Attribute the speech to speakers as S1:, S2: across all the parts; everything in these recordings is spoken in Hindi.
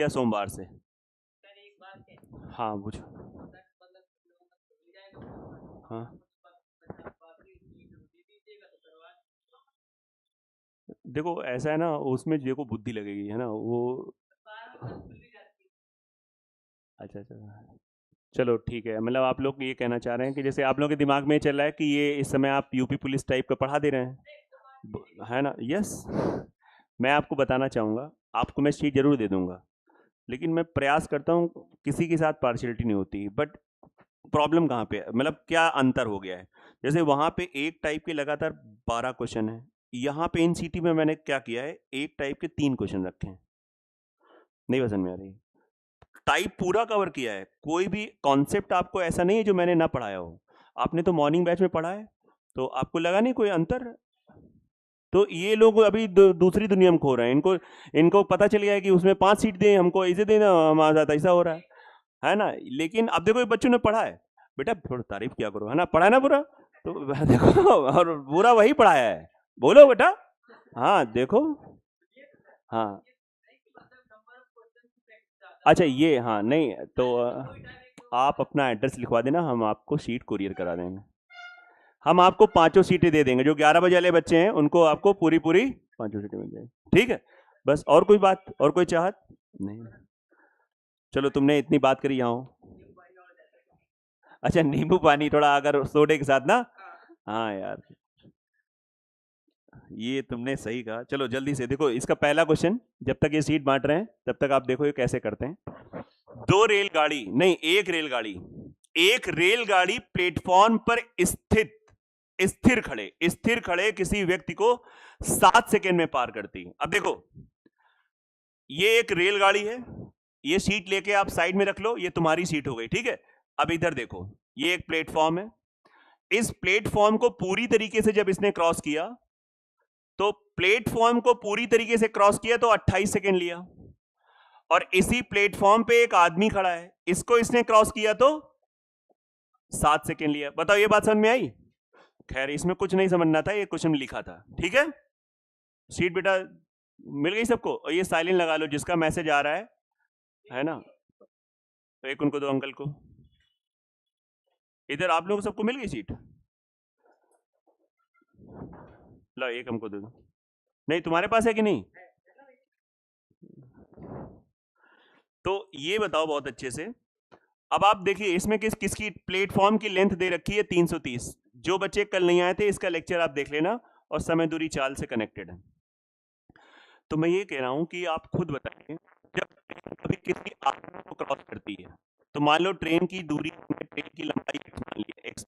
S1: या सोमवार से? हाँ पूछो। हाँ देखो ऐसा है ना, उसमें देखो बुद्धि लगेगी है ना वो। अच्छा अच्छा, चलो ठीक है। मतलब आप लोग ये कहना चाह रहे हैं कि जैसे आप लोगों के दिमाग में चल रहा है कि ये इस समय आप यूपी पुलिस टाइप का पढ़ा दे रहे हैं, है ना? यस। मैं आपको बताना चाहूँगा, आपको मैं शीट जरूर दे दूंगा, लेकिन मैं प्रयास करता हूँ, किसी के साथ पार्शियलिटी नहीं होती, बट प्रॉब्लम कहाँ पे है, मतलब क्या अंतर हो गया है? जैसे वहां पे एक टाइप के लगातार 12 क्वेश्चन है, यहाँ पे इन सिटी में मैंने क्या किया है, एक टाइप के 3 क्वेश्चन रखे हैं। नहीं पसंद में आ रही? टाइप पूरा कवर किया है, कोई भी कॉन्सेप्ट आपको ऐसा नहीं है जो मैंने ना पढ़ाया हो। आपने तो मॉर्निंग बैच में पढ़ा है, तो आपको लगा नहीं कोई अंतर? तो ये लोग अभी दूसरी दुनिया में खो रहे हैं। इनको इनको पता चल गया है कि उसमें 5 सीट दें हमको, ऐसे देना, हमारे साथ ऐसा हो रहा है ना? लेकिन अब देखो ये बच्चों ने पढ़ा है, बेटा थोड़ा तारीफ किया करो, है ना? पढ़ा है ना पूरा? तो देखो, और पूरा वही पढ़ाया है, बोलो बेटा। हाँ देखो। हाँ अच्छा ये, हाँ नहीं तो आप अपना एड्रेस लिखवा देना, हम आपको सीट कुरियर करा देंगे। हम आपको 5 सीटें दे देंगे, जो 11 बजे वाले बच्चे हैं उनको आपको पूरी पूरी 5 सीटें मिल जाएगी, ठीक है? बस और कोई बात, और कोई चाहत नहीं? चलो तुमने इतनी बात करी यहाँ। अच्छा नींबू पानी थोड़ा अगर सोडे के साथ ना। हाँ यार, ये तुमने सही कहा। चलो जल्दी से देखो इसका पहला क्वेश्चन, जब तक ये सीट बांट रहे हैं तब तक आप देखो ये कैसे करते हैं। दो रेलगाड़ी नहीं, एक रेलगाड़ी, एक रेलगाड़ी प्लेटफॉर्म पर स्थित, स्थिर खड़े किसी व्यक्ति को 7 सेकेंड में पार करती है। अब देखो ये एक रेलगाड़ी है, ये सीट लेके आप साइड में रख लो, ये तुम्हारी सीट हो गई, ठीक है? अब इधर देखो, ये एक प्लेटफॉर्म है, इस प्लेटफॉर्म को पूरी तरीके से जब इसने क्रॉस किया, तो प्लेटफॉर्म को पूरी तरीके से क्रॉस किया तो 28 सेकेंड लिया, और इसी प्लेटफॉर्म पे एक आदमी खड़ा है, इसको इसने क्रॉस किया तो 7 सेकेंड लिया। बताओ ये बात समझ में आई? खैर इसमें कुछ नहीं समझना था, ये क्वेश्चन लिखा था, ठीक है? सीट बेटा मिल गई सबको? और ये साइलेंट लगा लो जिसका मैसेज आ रहा है ना? तो एक उनको दो अंकल को, इधर आप लोगों को सबको मिल गई सीट? लो एक हमको दे दो। नहीं तुम्हारे पास है कि नहीं? तो ये बताओ बहुत अच्छे से। अब आप देखिए इसमें किसकी प्लेटफॉर्म की लेंथ दे रखी है 330। जो बच्चे कल नहीं आए थे इसका लेक्चर आप देख लेना, और समय दूरी चाल से कनेक्टेड है। तो मैं ये कह रहा हूं कि आप खुद बताएं, जब ट्रेन कभी किसी आदमी को क्रॉस करती है, तो मान लो ट्रेन की दूरी, ट्रेन की लंबाई x मान ली x,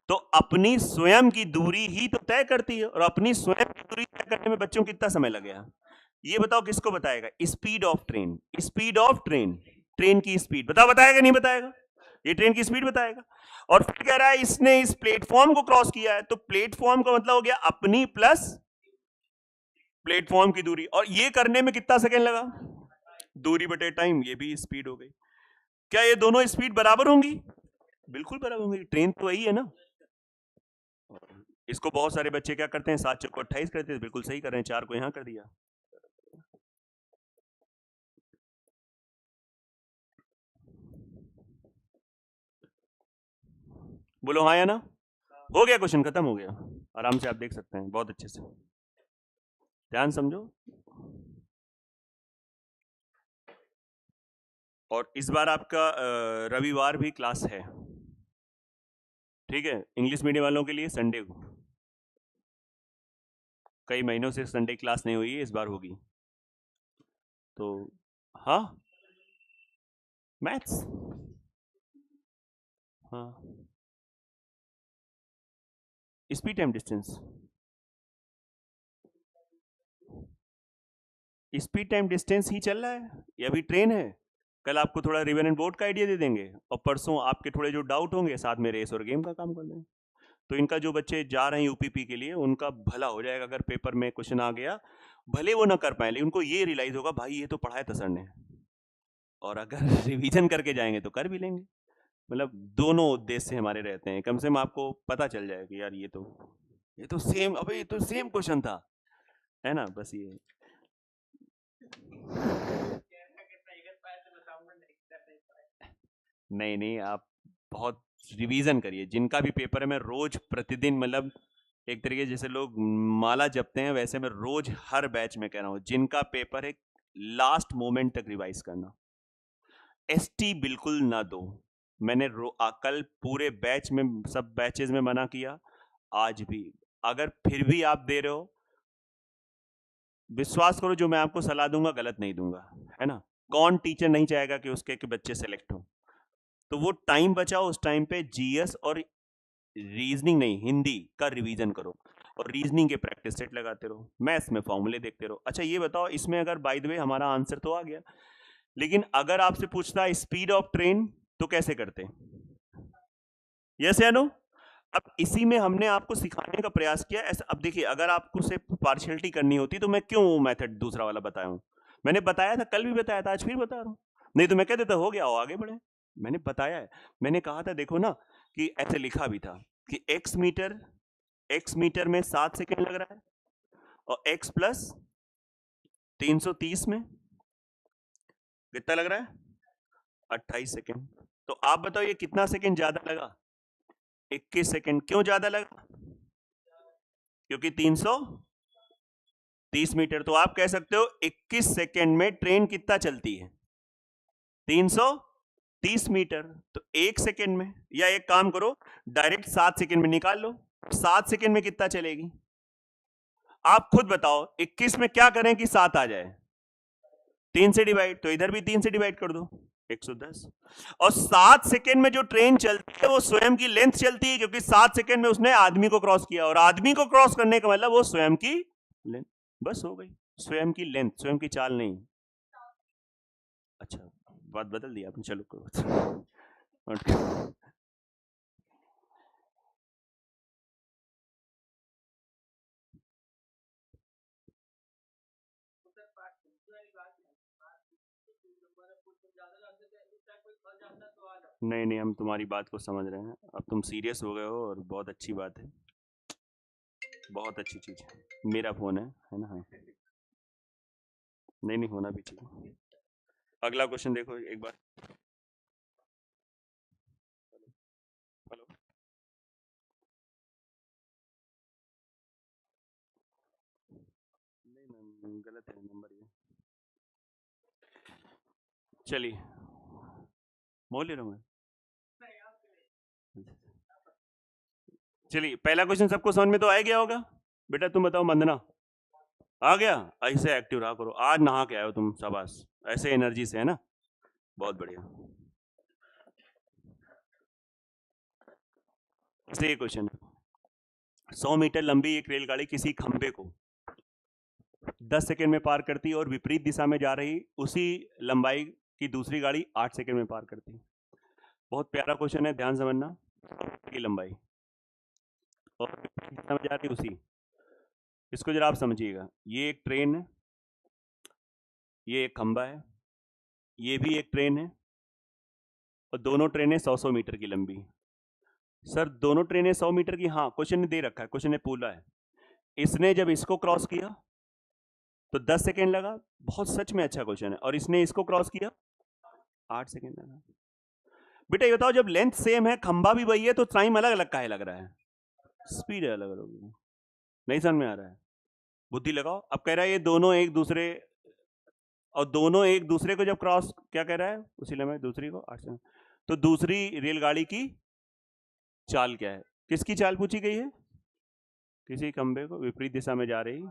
S1: तो अपनी स्वयं की दूरी ही तो तय करती है, और अपनी स्वयं की दूरी तय करने में बच्चों को कितना समय लगेगा? ये बताओ किसको बताएगा? Speed of train, speed of train, train की स्पीड बताओ, बताएगा नहीं बताएगा? ये ट्रेन की स्पीड बताएगा। और फिर कह रहा है इसने इस प्लेटफॉर्म को क्रॉस किया है, तो प्लेटफॉर्म का मतलब हो गया अपनी प्लस प्लेटफॉर्म की दूरी, और ये करने में कितना सेकंड लगा? दूरी बटे टाइम, ये भी स्पीड हो गई। क्या ये दोनों स्पीड बराबर होंगी? बिल्कुल बराबर होंगी, ट्रेन तो वही है ना। इसको बहुत सारे बच्चे क्या करते हैं, 7 चौको 28 करते हैं, बिल्कुल सही कर रहे हैं, 4 को यहां कर दिया। बोलो हाँ या ना? हो गया, क्वेश्चन खत्म हो गया, आराम से आप देख सकते हैं बहुत अच्छे से, ध्यान समझो। और इस बार आपका रविवार भी क्लास है, ठीक है? इंग्लिश मीडियम वालों के लिए संडे को, कई महीनों से संडे क्लास नहीं हुई है, इस बार होगी। तो हाँ मैथ्स, हाँ speed time distance, speed time distance ही चल रहा है, ये अभी ट्रेन है। कल आपको थोड़ा रिवर एंड बोट का आइडिया दे देंगे, और परसों आपके थोड़े जो डाउट होंगे साथ में रेस और गेम का काम कर लेंगे। तो इनका जो बच्चे जा रहे हैं यूपीपी के लिए, उनका भला हो जाएगा। अगर पेपर में क्वेश्चन आ गया, भले वो ना कर पाए, लेकिन उनको ये रियलाइज होगा भाई ये तो पढ़ाया था सर ने, और अगर रिवीजन करके जाएंगे तो कर भी लेंगे। मतलब दोनों उद्देश्य हमारे रहते हैं, कम से कम आपको पता चल जाएगा कि यार ये तो सेम, अबे ये तो सेम क्वेश्चन था, है ना? बस ये नहीं नहीं, आप बहुत रिवीजन करिए। जिनका भी पेपर है, मैं रोज प्रतिदिन, मतलब एक तरीके जैसे लोग माला जपते हैं, वैसे मैं रोज हर बैच में कह रहा हूं, जिनका पेपर है लास्ट मोमेंट तक रिवाइज करना। एसटी बिल्कुल ना दो। मैंने कल पूरे बैच में, सब बैचेस में मना किया, आज भी। अगर फिर भी आप दे रहे हो, विश्वास करो जो मैं आपको सलाह दूंगा गलत नहीं दूंगा, है ना। कौन टीचर नहीं चाहेगा कि उसके के बच्चे सेलेक्ट हो। तो वो टाइम बचाओ, उस टाइम पे जीएस और रीजनिंग नहीं, हिंदी का रिवीजन करो, और रीजनिंग के प्रैक्टिस सेट लगाते रहो, मैथ्स में फॉर्मूले देखते रहो। अच्छा ये बताओ, इसमें अगर बाय द वे हमारा आंसर तो आ गया, लेकिन अगर आपसे पूछता है स्पीड ऑफ ट्रेन, तो कैसे करते? यस या नो? अब इसी में हमने आपको सिखाने का प्रयास किया ऐसा। अब देखिए, अगर आपको से पार्शियलिटी करनी होती तो मैं क्यों वो मेथड दूसरा वाला बताया हूं? मैंने बताया था, कल भी बताया था, आज फिर बता रहा हूं। नहीं तो मैं कह देता हो गया, हो आगे बढ़े। मैंने बताया है, मैंने कहा था देखो ना, कि ऐसे लिखा भी था कि एक्स मीटर में 7 सेकेंड लग रहा है, और एक्स प्लस 330 में कितना लग रहा है? 28 सेकेंड। तो आप बताओ ये कितना सेकेंड ज्यादा लगा? 21 सेकेंड। क्यों ज्यादा लगा? क्योंकि 330 मीटर। तो आप कह सकते हो 21 सेकेंड में ट्रेन कितना चलती है? 330 मीटर। तो 1 सेकेंड में, या एक काम करो, डायरेक्ट 7 सेकेंड में निकाल लो, 7 सेकेंड में कितना चलेगी? आप खुद बताओ, 21 में क्या करें कि 7 आ जाए? 3 से डिवाइड, तो इधर भी 3 से डिवाइड कर दो, 110। और 7 सेकेंड में जो ट्रेन चलती है वो स्वयं की लेंथ चलती है, क्योंकि 7 सेकेंड में उसने आदमी को क्रॉस किया, और आदमी को क्रॉस करने का मतलब वो स्वयं की लेंथ। बस हो गई, स्वयं की लेंथ, स्वयं की चाल नहीं। अच्छा, बात बदल दी आपने, चलो कोई बात। नहीं नहीं, हम तुम्हारी बात को समझ रहे हैं, अब तुम सीरियस हो गए हो, और बहुत अच्छी बात है, बहुत अच्छी चीज है। मेरा फोन है ना? हाँ, नहीं नहीं, होना भी चाहिए। अगला क्वेश्चन देखो एक बार। हेलो, नहीं मैम, गलत है नंबर ये। चलिए, मोल ले रहा हूँ मैं। चलिए, पहला क्वेश्चन सबको समझ में तो आ गया होगा। बेटा तुम बताओ, वंदना आ गया? ऐसे एक्टिव रहा करो, आज नहा के आए हो तुम, शाबाश, ऐसे एनर्जी से, है ना, बहुत बढ़िया। ये क्वेश्चन है, 100 मीटर लंबी एक रेलगाड़ी किसी खंबे को 10 सेकंड में पार करती है, और विपरीत दिशा में जा रही उसी लंबाई की दूसरी गाड़ी 8 सेकंड में पार करती है। बहुत प्यारा क्वेश्चन है, ध्यान समझना। की लंबाई और विपरीत दिशा में जा रही उसी, इसको जरा आप समझिएगा। ये एक ट्रेन है, ये एक खंबा है, ये भी एक ट्रेन है, और दोनों ट्रेनें 100-100 मीटर की लंबी। सर दोनों ट्रेनें 100 मीटर की? हाँ, क्वेश्चन ने दे रखा है, क्वेश्चन ने पूछा है। इसने जब इसको क्रॉस किया तो 10 सेकेंड लगा, बहुत सच में अच्छा क्वेश्चन है, और इसने इसको क्रॉस किया 8 सेकेंड लगा। बेटा ये बताओ, जब लेंथ सेम है, खंबा भी वही है, तो टाइम अलग अलग काहे लग रहा है? स्पीड अलग अलग होगी। नहीं समझ में आ रहा है? बुद्धि लगाओ। अब कह रहा है ये दोनों एक दूसरे, और दोनों एक दूसरे को जब क्रॉस, क्या कह रहा है, उसी लम्हे दूसरी को 8 सेकेंड। तो दूसरी रेलगाड़ी की चाल क्या है? किसकी चाल पूछी गई है? किसी खंबे को विपरीत दिशा में जा रही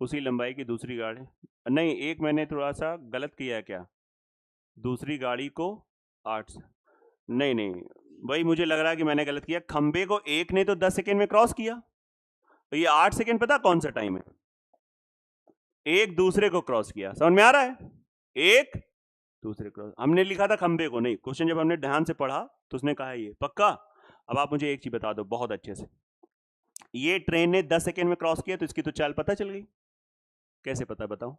S1: उसी लंबाई की दूसरी गाड़ी। नहीं, एक मैंने थोड़ा सा गलत किया है क्या? दूसरी गाड़ी को 8, नहीं नहीं, वही मुझे लग रहा है कि मैंने गलत किया। खंबे को एक ने तो 10 सेकेंड में क्रॉस किया, तो ये 8 सेकेंड पता कौन सा टाइम है? एक दूसरे को क्रॉस किया, समझ में आ रहा है? एक दूसरे क्रॉस, हमने लिखा था खंबे को, नहीं, क्वेश्चन जब हमने ध्यान से पढ़ा तो उसने कहा ये पक्का। अब आप मुझे एक चीज बता दो बहुत अच्छे से, ये ट्रेन ने 10 सेकेंड में क्रॉस किया, तो इसकी तो चाल पता चल गई। कैसे पता बताओ?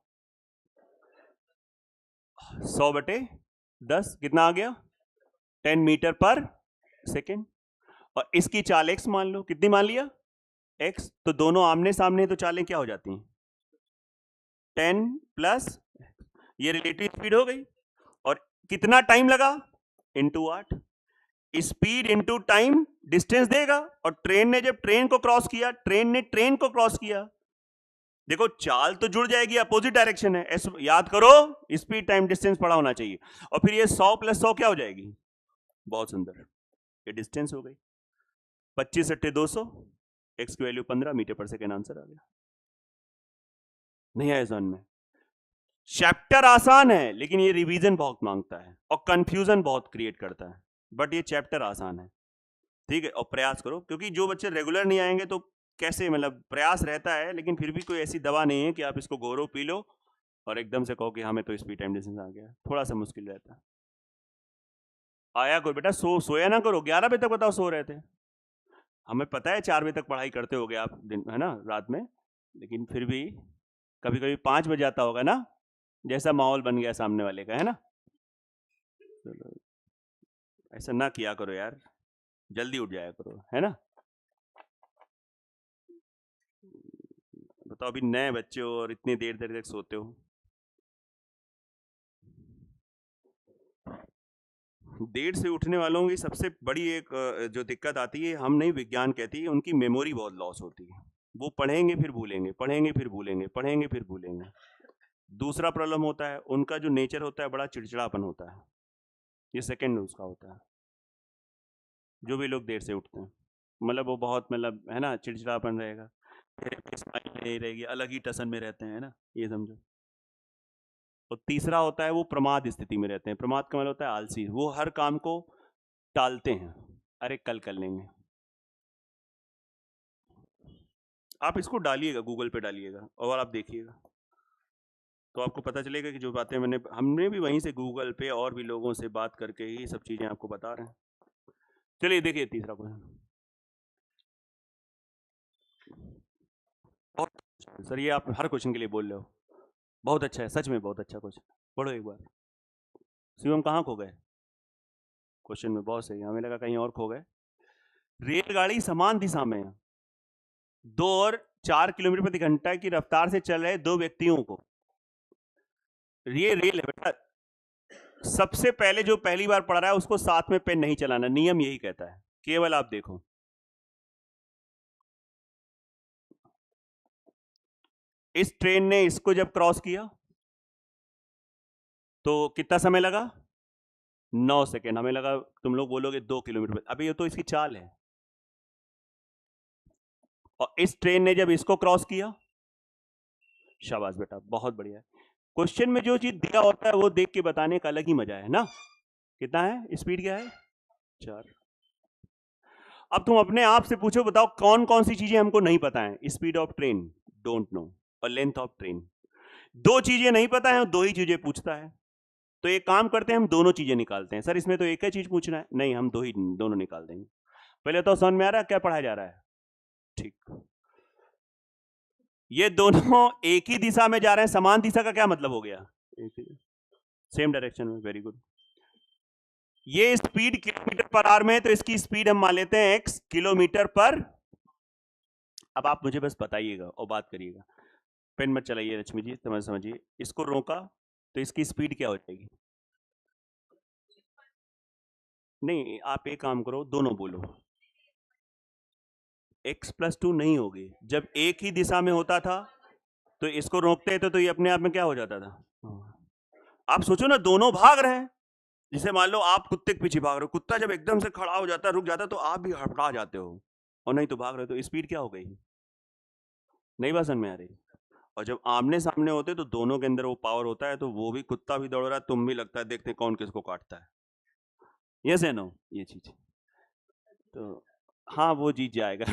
S1: 100/10 कितना आ गया? 10 मीटर पर सेकेंड। और इसकी चाल x मान लो, कितनी मान लिया? x। तो दोनों आमने सामने, तो चालें क्या हो जाती हैं? 10 प्लस, ये रिलेटिव स्पीड हो गई। और कितना टाइम लगा? Into 8, speed into time distance देगा। और ट्रेन ने जब ट्रेन को क्रॉस किया, ट्रेन ने ट्रेन को क्रॉस किया, देखो चाल तो जुड़ जाएगी, अपोजिट डायरेक्शन है। याद करो स्पीड टाइम डिस्टेंस पड़ा होना चाहिए। और फिर ये 100 + 100 क्या हो जाएगी? बहुत सुंदर, ये डिस्टेंस हो गई। 25 × 200, एक्स की वैल्यू 15 मीटर पर सेकेंड, आंसर आ गया। नहीं आया समझ में? चैप्टर आसान है लेकिन ये रिवीजन बहुत मांगता है और कंफ्यूजन बहुत क्रिएट करता है, बट ये चैप्टर आसान है, ठीक है। और प्रयास करो, क्योंकि जो बच्चे रेगुलर नहीं आएंगे तो कैसे, मतलब प्रयास रहता है लेकिन फिर भी कोई ऐसी दवा नहीं है कि आप इसको घोरो पी लो और एकदम से कहो कि हमें तो स्पीड टाइम डिस्टेंस आ गया। थोड़ा सा मुश्किल रहता है। आया करो बेटा, सोया ना करो। 11 बजे तक बताओ सो रहे थे। हमें पता है 4 बजे तक पढ़ाई करते होगे आप दिन, है ना, रात में, लेकिन फिर भी कभी कभी 5 बजे आता होगा ना, जैसा माहौल बन गया सामने वाले का, है ना। ऐसा ना किया करो यार, जल्दी उठ जाया करो, है ना। बताओ, अभी नए बच्चे हो और इतनी देर देर तक सोते हो। देर से उठने वालों की सबसे बड़ी एक जो दिक्कत आती है, हम नहीं विज्ञान कहती है, उनकी मेमोरी बहुत लॉस होती है। वो पढ़ेंगे फिर भूलेंगे, पढ़ेंगे फिर भूलेंगे, पढ़ेंगे फिर भूलेंगे। दूसरा प्रॉब्लम होता है उनका जो नेचर होता है, बड़ा चिड़चिड़ापन होता है। ये सेकंड उसका होता है। जो भी लोग देर से उठते हैं, मतलब वो बहुत, मतलब है ना, चिड़चिड़ापन रहेगा, स्माइल नहीं रहेगी, अलग ही टसन में रहते हैं ना, ये समझो। और तीसरा होता है वो प्रमाद स्थिति में रहते हैं। प्रमाद का मतलब होता है आलसी, वो हर काम को टालते हैं, अरे कल कर लेंगे। आप इसको डालिएगा, गूगल पे डालिएगा और आप देखिएगा तो आपको पता चलेगा कि जो बातें हमने भी वहीं से गूगल पे और भी लोगों से बात करके ही सब चीजें आपको बता रहे हैं। चलिए देखिए तीसरा क्वेश्चन। बहुत सर, ये आप हर क्वेश्चन के लिए बोल रहे हो, बहुत अच्छा है, सच में बहुत अच्छा क्वेश्चन। पढ़ो एक बार। शिवम कहाँ खो गए? क्वेश्चन में बहुत सही, हमें लगा कहीं और खो गए। रेलगाड़ी समान दिशा में 2 और 4 किलोमीटर प्रति घंटा की रफ्तार से चल रहे 2 व्यक्तियों को, ये रेल है बेटा, सबसे पहले जो पहली बार पढ़ रहा है उसको साथ में पेन नहीं चलाना, नियम यही कहता है। केवल आप देखो, इस ट्रेन ने इसको जब क्रॉस किया तो कितना समय लगा? 9 सेकेंड। हमें लगा तुम लोग बोलोगे 2 किलोमीटर, अभी ये तो इसकी चाल है। और इस ट्रेन ने जब इसको क्रॉस किया, शाबाश बेटा, बहुत बढ़िया। क्वेश्चन में जो चीज दिया होता है वो देख के बताने का अलग ही मजा है ना। कितना है स्पीड, क्या है? 4। अब तुम अपने आप से पूछो, बताओ कौन कौन सी चीजें हमको नहीं पता है? Speed of train don't know, और लेंथ ऑफ ट्रेन, 2 चीजें नहीं पता है और 2 ही चीजें पूछता है। तो एक काम करते हैं, हम दोनों चीजें निकालते हैं। सर इसमें तो एक ही चीज पूछना है, नहीं हम दोनों निकाल देंगे। पहले तो समझ में आ रहा है क्या पढ़ाया जा रहा है? ठीक, ये दोनों एक ही दिशा में जा रहे हैं। समान दिशा का क्या मतलब हो गया? सेम डायरेक्शन में, वेरी गुड। ये स्पीड किलोमीटर पर आवर में है, तो इसकी स्पीड हम मान लेते हैं x किलोमीटर पर। अब आप मुझे बस बताइएगा और बात करिएगा, पेन मत चलाइए लक्ष्मी जी, समझिए। इसको रोका तो इसकी स्पीड क्या हो जाएगी? नहीं, आप एक काम करो, दोनों बोलो। x + 2 नहीं होगी। जब एक ही दिशा में होता था तो इसको रोकते थे तो ये अपने आप में क्या हो जाता था? आप सोचो ना, दोनों भाग रहे हैं। जैसे मान लो आप कुत्ते के पीछे भाग रहे हो, कुत्ता जब एकदम से खड़ा हो जाता है, रुक जाता है, तो आप भी हड़बड़ा जाते हो, और नहीं तो भाग रहे हो, तो स्पीड क्या हो गई? नहीं बात समझ में आ रही? और जब आमने सामने होते तो दोनों के अंदर वो पावर होता है, तो वो भी, कुत्ता भी दौड़ रहा है, तुम भी, लगता है देखते कौन किसको काटता है। यस है नो, ये चीज तो हाँ, वो जीत जाएगा।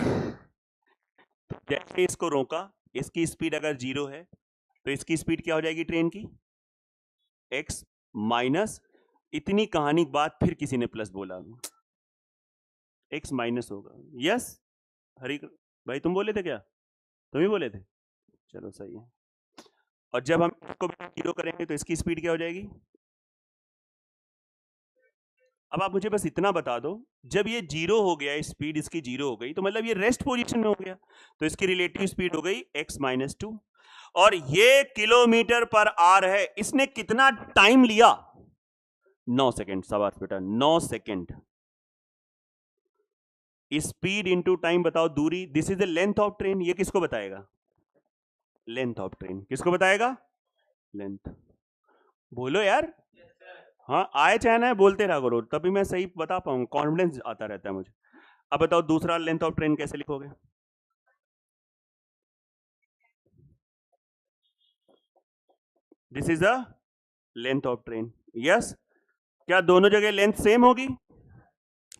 S1: तो जैसे इसको रोका, इसकी स्पीड अगर 0 है तो इसकी स्पीड क्या हो जाएगी ट्रेन की? x माइनस, इतनी कहानी के बाद फिर किसी ने प्लस बोला, x माइनस होगा। यस हरी भाई, तुम बोले थे क्या? तुम ही बोले थे, चलो सही है। और जब हम इसको 0 करेंगे तो इसकी स्पीड क्या हो जाएगी? अब आप मुझे बस इतना बता दो, जब ये 0 हो गया, स्पीड इसकी 0 हो गई, तो मतलब ये रेस्ट पोजीशन में हो गया, तो इसकी रिलेटिव स्पीड हो गई x - 2। और ये किलोमीटर पर आवर है, इसने कितना टाइम लिया? 9 सेकेंड, शाबाश बेटा, 9 सेकेंड। स्पीड इंटू टाइम बताओ दूरी, this is the length of train. ये किसको बताएगा? लेंथ ऑफ ट्रेन किसको बताएगा? लेंथ। बोलो यार। हाँ, आए चाहे ना बोलते रहा करो, तभी मैं सही बता पाऊंगा, कॉन्फिडेंस आता रहता है मुझे। अब बताओ दूसरा लेंथ ऑफ ट्रेन कैसे लिखोगे? This is the length of train. Yes, क्या दोनों जगह लेंथ सेम होगी?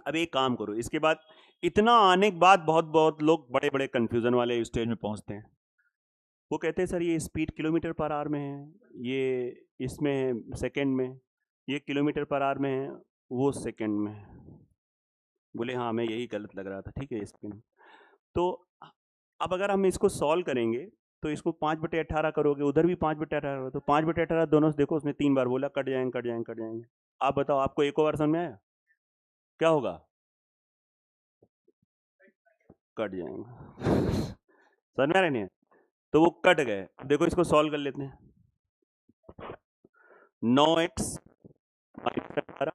S1: अब एक काम करो, इसके बाद इतना आने के बाद बहुत बहुत लोग बड़े बड़े कंफ्यूजन वाले स्टेज में पहुंचते हैं। वो कहते हैं सर ये स्पीड किलोमीटर पर आवर में है, ये इसमें सेकंड में, ये किलोमीटर पर आवर में है, वो सेकंड में है। बोले हाँ, मैं यही गलत लग रहा था, ठीक है स्पीड। तो अब अगर हम इसको सॉल्व करेंगे तो इसको 5/18 करोगे, उधर भी 5/18, तो 5/18 दोनों से देखो, उसने 3 बार बोला, कट जाएंगे कट जाएंगे कट जाएंगे। आप बताओ, आपको एक और समझ में आया क्या होगा? कट जाएंगे। समझ में आ रहा नहीं है? तो वो कट गए। अब देखो इसको सॉल्व कर लेते हैं। 9x माइनस 18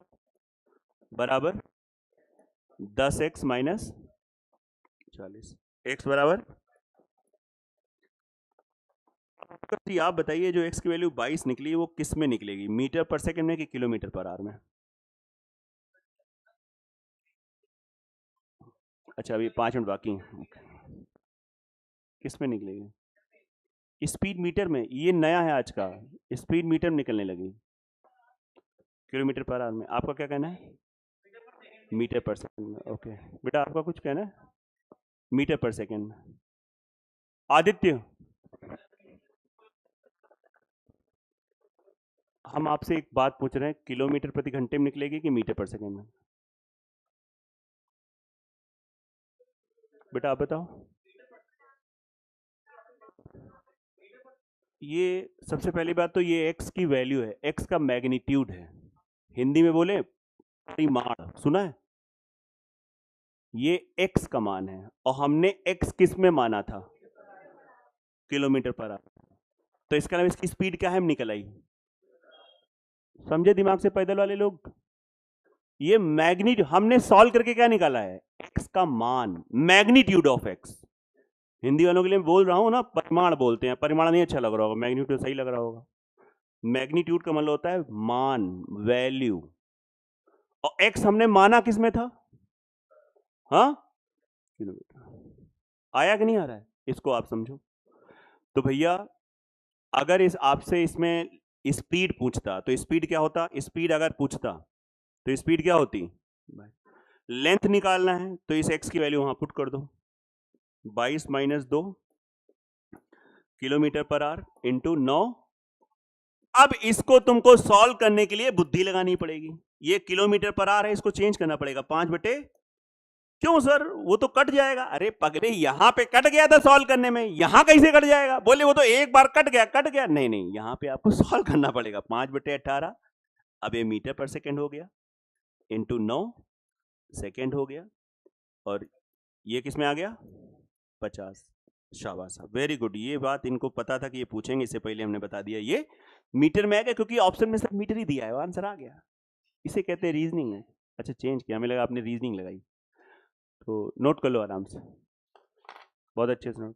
S1: बराबर 10x माइनस 40। x बराबर, आप बताइए जो x की वैल्यू 22 निकली वो किस में निकलेगी, मीटर पर सेकंड में कि किलोमीटर पर आवर में? अच्छा, अभी 5 मिनट बाकी हैं। किस में निकलेगी? स्पीड मीटर में, ये नया है आज का, स्पीड मीटर में निकलने लगी, किलोमीटर पर आवर में। आपका क्या कहना है? मीटर पर सेकंड में। ओके बेटा, आपका कुछ कहना है? मीटर पर सेकंड में। आदित्य, हम आपसे एक बात पूछ रहे हैं, किलोमीटर प्रति घंटे में निकलेगी कि मीटर पर सेकंड में? बेटा आप बताओ। ये सबसे पहली बात तो ये x की वैल्यू है, x का मैग्नीट्यूड है, हिंदी में बोले परिमाण, सुना है? ये x का मान है और हमने x किस में माना था? Kilometre per hour. तो इसका नाम, इसकी स्पीड क्या है, हम निकल आई। समझे दिमाग से पैदल वाले लोग? ये मैग्नीट्यूड हमने सॉल्व करके क्या निकाला है? x का मान, मैग्नीट्यूड ऑफ x। हिंदी वालों के लिए बोल रहा हूं ना, परिमाण बोलते हैं, परिमाण नहीं अच्छा लग रहा होगा, मैग्नीट्यूड सही लग रहा होगा। मैग्नीट्यूड का मतलब होता है मान, वैल्यू। और x हमने माना किस में था? हाँ, किलोमीटर। आया कि नहीं आ रहा है? इसको आप समझो। तो भैया, अगर इस आपसे इसमें स्पीड पूछता तो स्पीड क्या होता? स्पीड अगर पूछता तो स्पीड क्या होती? लेंथ निकालना है तो इस x की वैल्यू वहां पुट कर दो, 22 minus 2 kilometre per hour into 9। अब इसको तुमको सॉल्व करने के लिए बुद्धि लगानी पड़ेगी। ये किलोमीटर पर आवर है, इसको चेंज करना पड़ेगा 5/, क्यों सर वो तो कट जाएगा। अरे पगले, यहां पे कट गया था सॉल्व करने में, यहां कैसे कट जाएगा? बोले वो तो एक बार कट गया कट गया। नहीं नहीं, यहां पे आपको सॉल्व करना पड़ेगा। 5/18, अब ये मीटर पर सेकेंड हो गया, इंटू 9 सेकेंड हो गया, और ये किस में आ गया? 50। शाबाश, वेरी गुड। ये बात इनको पता था कि ये पूछेंगे, इससे पहले हमने बता दिया ये मीटर में आ गया, क्योंकि ऑप्शन में सिर्फ मीटर ही दिया है, आंसर आ गया। इसे कहते हैं रीजनिंग है। अच्छा, चेंज किया, हमें लगा आपने रीजनिंग लगाई, तो नोट कर लो आराम से, बहुत अच्छे से नोट।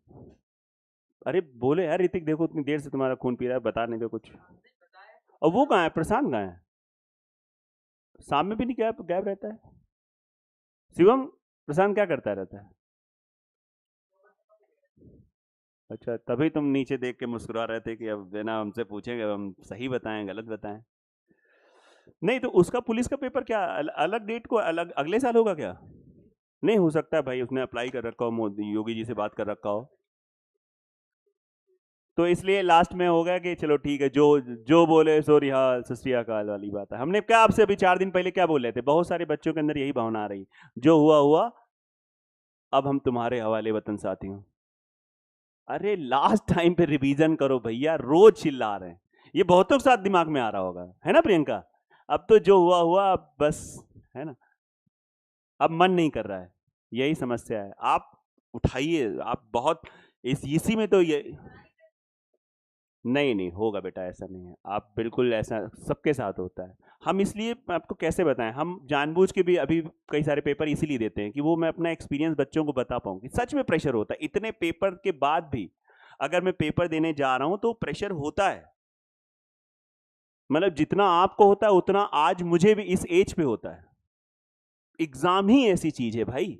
S1: अरे बोले यार ऋतिक, देखो उतनी देर से तुम्हारा खून पी रहा है, बता नहीं दो कुछ। और वो कहाँ है, प्रशांत कहाँ है? शाम में भी नहीं गैप गैप रहता है? शिवम, प्रशांत क्या करता रहता है? अच्छा, तभी तुम नीचे देख के मुस्कुरा रहे थे कि अब बिना हमसे पूछेंगे, अब हम सही बताएं गलत बताएं। नहीं तो उसका पुलिस का पेपर क्या अलग डेट को, अलग अगले साल होगा क्या? नहीं हो सकता है भाई, उसने अप्लाई कर रखा हो, मोदी योगी जी से बात कर रखा हो, तो इसलिए लास्ट में होगा कि चलो ठीक है, जो जो बोले सो रिहाल, सत श्री अकाल वाली बात है। हमने क्या आपसे अभी 4 दिन पहले क्या बोल रहे थे? बहुत सारे बच्चों के अंदर यही भावना आ रही, जो हुआ हुआ, अब हम तुम्हारे हवाले वतन साथी हूं। अरे लास्ट टाइम पे रिवीजन करो भैया, रोज चिल्ला रहे हैं, ये बहुतों के साथ दिमाग में आ रहा होगा, है ना प्रियंका? अब तो जो हुआ हुआ, अब बस, है ना? अब मन नहीं कर रहा है, यही समस्या है। आप उठाइए, आप बहुत इसी में तो ये नहीं नहीं होगा बेटा, ऐसा नहीं है, आप बिल्कुल, ऐसा सबके साथ होता है। हम इसलिए आपको कैसे बताएं, हम जानबूझ के भी अभी कई सारे पेपर इसीलिए देते हैं कि वो मैं अपना एक्सपीरियंस बच्चों को बता पाऊँ कि सच में प्रेशर होता है। इतने पेपर के बाद भी अगर मैं पेपर देने जा रहा हूं तो प्रेशर होता है। मतलब जितना आपको होता है उतना आज मुझे भी इस एज पे होता है। एग्जाम ही ऐसी चीज है भाई,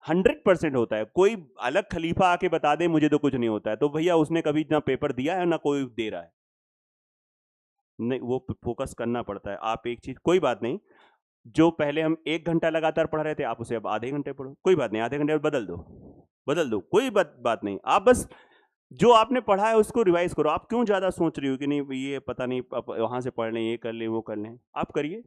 S1: 100% होता है। कोई अलग खलीफा आके बता दे मुझे तो कुछ नहीं होता है, तो भैया उसने कभी ना पेपर दिया है ना कोई दे रहा है। नहीं, वो फोकस करना पड़ता है। आप एक चीज, कोई बात नहीं, जो पहले हम 1 घंटा लगातार पढ़ रहे थे आप उसे अब आधे घंटे पढ़ो, कोई बात नहीं, आधे घंटे में बदल दो, बदल दो, कोई बात नहीं। आप बस जो आपने पढ़ा है उसको रिवाइज करो। आप क्यों ज्यादा सोच रही हो कि नहीं ये पता नहीं वहां से पढ़ लें, ये कर लें, वो कर लें, आप करिए।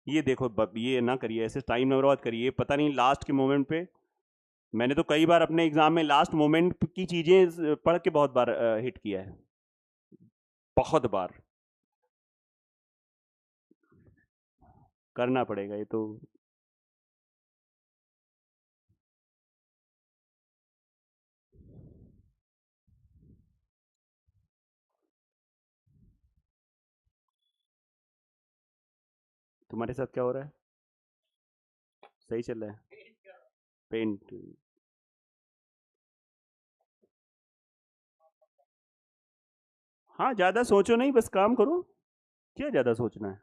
S1: ये देखो ये ना करिए, ऐसे टाइम ना बर्बाद करिए, पता नहीं लास्ट के मोमेंट पे। मैंने तो कई बार अपने एग्जाम में लास्ट मोमेंट की चीजें पढ़ के बहुत बार हिट किया है, बहुत बार। करना पड़ेगा ये तो। तुम्हारे साथ क्या हो रहा है? सही चल रहा है? पेंट? हाँ, ज्यादा सोचो नहीं, बस काम करो। क्या ज्यादा सोचना है?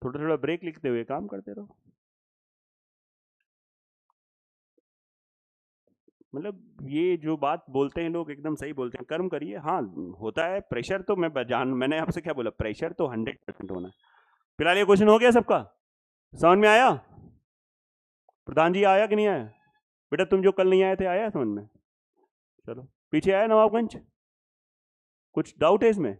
S1: थोड़ा थोड़ा ब्रेक लिखते हुए काम करते रहो। मतलब ये जो बात बोलते हैं लोग एकदम सही बोलते हैं, कर्म करिए। हाँ, होता है प्रेशर, तो मैंने आपसे क्या बोला, प्रेशर तो 100% होना है। फिलहाल ये क्वेश्चन हो गया सबका, समझ में आया? प्रधान जी आया कि नहीं आया? बेटा तुम जो कल नहीं आए थे, आया समझ में? चलो, पीछे आया नवाबगंज? कुछ डाउट है इसमें?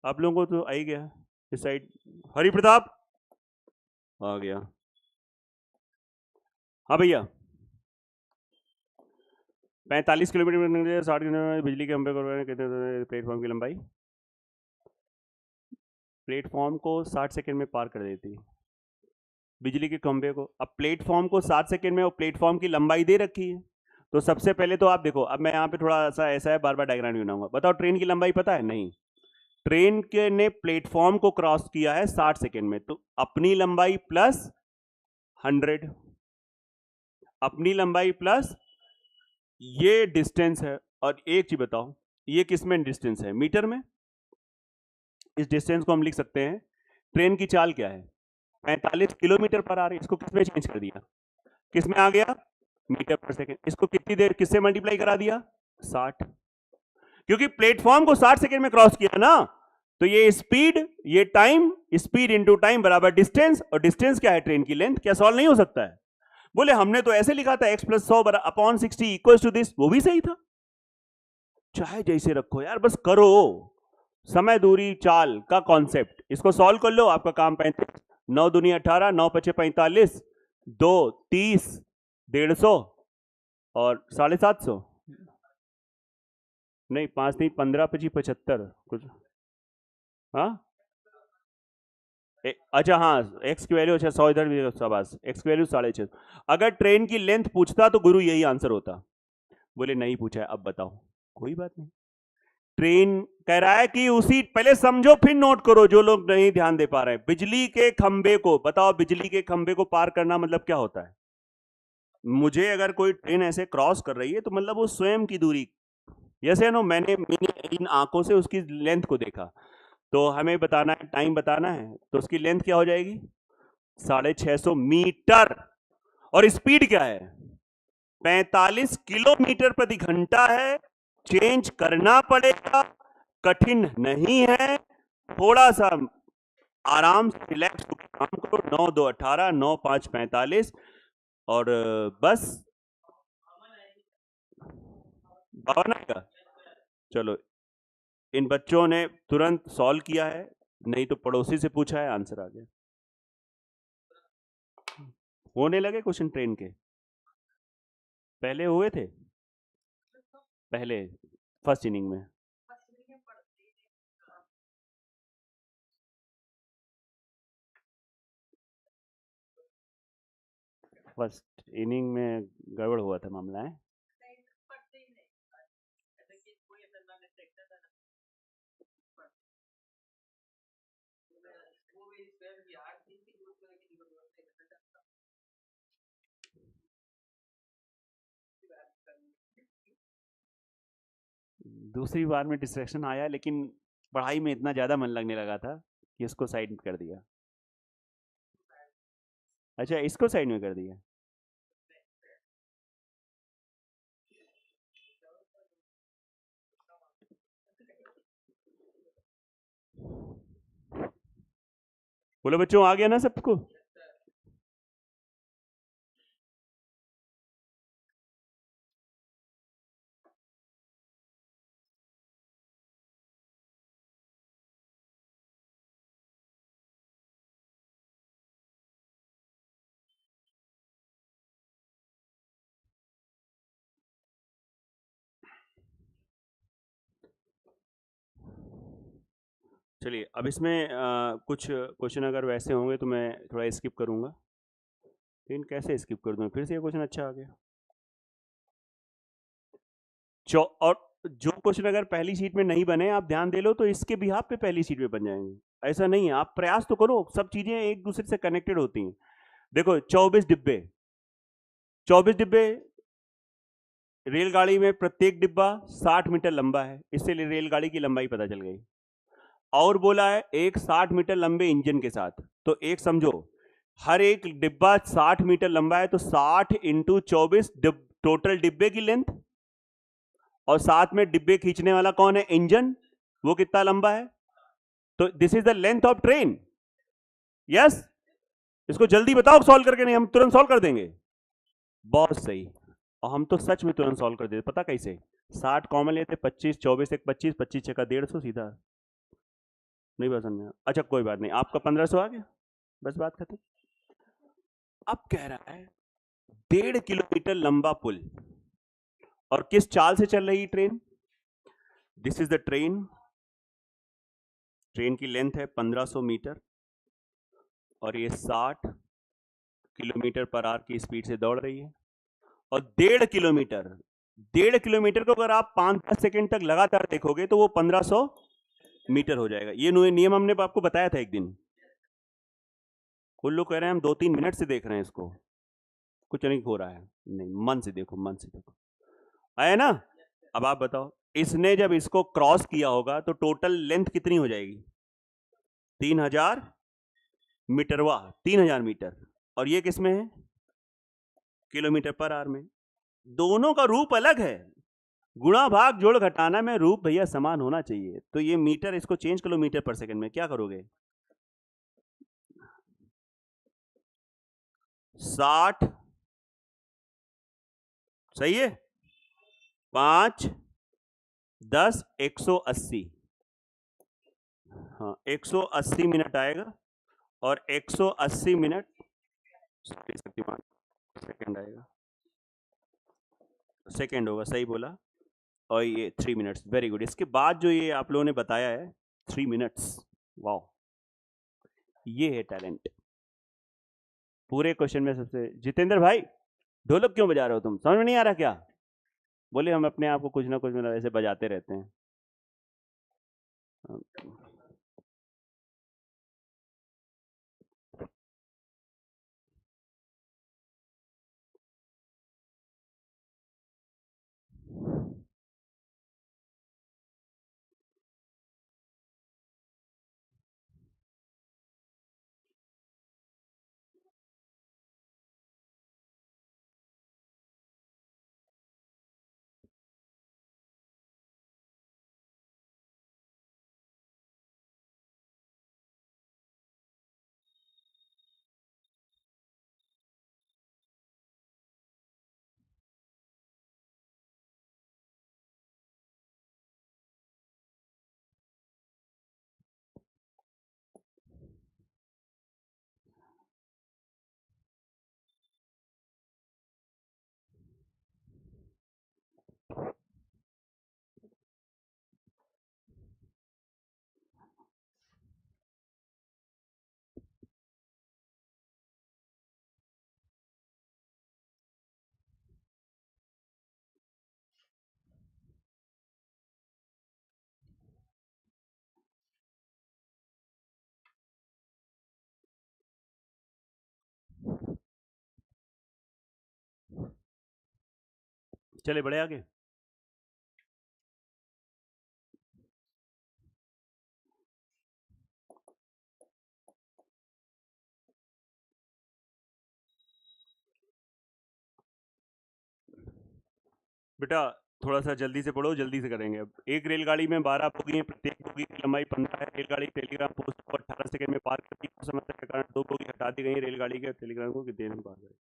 S1: आप लोगों को तो आ ही गया इस साइड। हरि प्रताप आ गया। हाँ भैया, 45 किलोमीटर 60 किलोमीटर बिजली के खंभे को कितने प्लेटफॉर्म की लंबाई? प्लेटफॉर्म को 60 सेकंड में पार कर देती है बिजली के खंभे को। अब प्लेटफॉर्म को 60 सेकंड में, वो प्लेटफॉर्म की लंबाई दे रखी है। तो सबसे पहले तो आप देखो, अब मैं यहाँ पे थोड़ा सा ऐसा है, बार बार डायग्राम नहीं बनाऊंगा। बताओ ट्रेन की लंबाई पता है? नहीं। ट्रेन के ने प्लेटफॉर्म को क्रॉस किया है 60 सेकंड में, तो अपनी लंबाई प्लस 100, अपनी लंबाई प्लस ये डिस्टेंस है। और एक चीज बताओ, ये किस में डिस्टेंस है? मीटर में। इस डिस्टेंस को हम लिख सकते हैं, ट्रेन की चाल क्या है? 45 किलोमीटर पर आ रही है। इसको किस में चेंज कर दिया? किस में आ गया? मीटर पर सेकेंड। इसको कितनी देर किससे मल्टीप्लाई करा दिया? 60। क्योंकि प्लेटफॉर्म को 60 सेकेंड में क्रॉस किया ना, तो ये स्पीड, ये टाइम, स्पीड इंटू टाइम बराबर डिस्टेंस, और डिस्टेंस क्या है? ट्रेन की लेंथ। क्या सॉल्व नहीं हो सकता है? बोले हमने तो ऐसे लिखा था x plus 100 upon 60 equal to this, वो भी सही था। चाहे जैसे रखो यार, बस करो। समय दूरी चाल का कॉन्सेप्ट, इसको सॉल्व कर लो, आपका काम 35। 9 दूनी 18, 9 पचे 45, 2 30, 150 और 750। नहीं, 5 नहीं, 15 25 75 कुछ। हाँ, अच्छा हाँ, एक्स की वैल्यू, अच्छा 100 इधर भी, शाबाश, एक्स की वैल्यू 6.5। अगर ट्रेन की लेंथ पूछता तो गुरु यही आंसर होता। बोले नहीं पूछा है, अब बताओ। कोई बात नहीं। ट्रेन कह रहा है कि उसी, पहले समझो फिर नोट करो, जो लोग नहीं ध्यान दे पा रहे हैं। बिजली के खंबे को बताओ, बिजली के खंबे को पार करना मतलब क्या होता है? मुझे अगर कोई ट्रेन ऐसे क्रॉस कर रही है तो मतलब वो स्वयं की दूरी, जैसे नो, मैंने इन आंखों से उसकी लेंथ को देखा, तो हमें बताना है, टाइम बताना है, तो उसकी लेंथ क्या हो जाएगी? 650 मीटर। और स्पीड क्या है? 45 किलोमीटर प्रति घंटा है। चेंज करना पड़ेगा, कठिन नहीं है। थोड़ा सा आराम से रिलैक्स होकर काम करो। 9 2 18, 9 5 45, और बस। बावन आएगा? चलो, इन बच्चों ने तुरंत सॉल्व किया है, नहीं तो पड़ोसी से पूछा है, आंसर आ गया। होने लगे क्वेश्चन ट्रेन के, पहले हुए थे, पहले फर्स्ट इनिंग में। फर्स्ट इनिंग में गड़बड़ हुआ था मामला है। दूसरी बार में डिस्ट्रैक्शन आया, लेकिन पढ़ाई में इतना ज़्यादा मन लगने लगा था कि इसको साइड में कर दिया। अच्छा, इसको साइड में कर दिया। बोलो बच्चों, आ गया ना सबको? चलिए, अब इसमें कुछ क्वेश्चन अगर वैसे होंगे तो मैं थोड़ा स्किप करूंगा। लेकिन कैसे स्किप कर दूं? फिर से ये क्वेश्चन अच्छा आ गया। और जो क्वेश्चन अगर पहली शीट में नहीं बने, आप ध्यान दे लो, तो इसके भी आप पे पहली शीट में बन जाएंगे। ऐसा नहीं है, आप प्रयास तो करो, सब चीजें एक दूसरे से कनेक्टेड होती हैं। देखो, 24 डिब्बे रेलगाड़ी में, प्रत्येक डिब्बा 60 मीटर लंबा है, इससे रेलगाड़ी की लंबाई पता चल गई। और बोला है एक 60 मीटर लंबे इंजन के साथ, तो एक समझो, हर एक डिब्बा 60 मीटर लंबा है, तो 60 इंटू 24 टोटल डिब्बे की लेंथ, और साथ में डिब्बे खींचने वाला कौन है? इंजन। वो कितना लंबा है? तो this is the length of train. Yes, इसको जल्दी बताओ सॉल्व करके, नहीं हम तुरंत सॉल्व कर देंगे। बहुत सही, और हम तो सच में तुरंत सॉल्व कर देते। पता कैसे? 60 कॉमन लेते, 25 24 एक 25, 25 छक्का 150, सीधा। नहीं बात समझ में? अच्छा कोई बात नहीं, आपका 1500 आ गया, बस बात खत्म। अब कह रहा है 1.5 किलोमीटर लंबा पुल, और किस चाल से चल रही train? This is the train. Train की लेंथ है 1500 मीटर, और ये 60 किलोमीटर पर आवर की स्पीड से दौड़ रही है। और 1.5 किलोमीटर, 1.5 किलोमीटर को अगर आप 5-10 सेकेंड तक लगातार देखोगे तो वो 1500 मीटर हो जाएगा। ये नियम हमने आपको बताया था एक दिन। कुछ लोग कह रहे हैं हम 2-3 मिनट से देख रहे हैं इसको, कुछ नहीं हो रहा है। नहीं, मन से देखो, मन से देखो, आया ना? अब आप बताओ, इसने जब इसको क्रॉस किया होगा तो टोटल लेंथ कितनी हो जाएगी? 3000 मीटर, वाह 3000 मीटर। और ये किसमें है? किलोमीटर पर आवर में। दोनों का रूप अलग है, गुणा भाग जोड़ घटाना में रूप भैया समान होना चाहिए। तो ये मीटर, इसको चेंज कर लो मीटर पर सेकंड में, क्या करोगे? 60, सही है, 5 10 180। हाँ, 180 मिनट आएगा, और 180 मिनट, सॉरी शक्तिमान, सेकंड आएगा, सेकंड होगा, सही बोला। और ये 3 मिनट्स, वेरी गुड। इसके बाद जो ये आप लोगों ने बताया है 3 मिनट्स, वाओ, ये है टैलेंट। पूरे क्वेश्चन में सबसे, जितेंद्र भाई ढोलक क्यों बजा रहे हो तुम, समझ में नहीं आ रहा क्या? बोले हम अपने आप को कुछ ना कुछ मतलब ऐसे बजाते रहते हैं। चले बड़े आगे। बेटा थोड़ा सा जल्दी से पढ़ो, जल्दी से करेंगे। अब एक रेलगाड़ी में 12 बोगी हैं, प्रत्येक बोगी की लंबाई 15 है। रेलगाड़ी टेलीग्राम पोस्ट को 18 सेकंड में पार करती है। समस्या के कारण 2 बोगी हटा दी गई है। रेलगाड़ी के टेलीग्राम को कितनी देर में पार करें?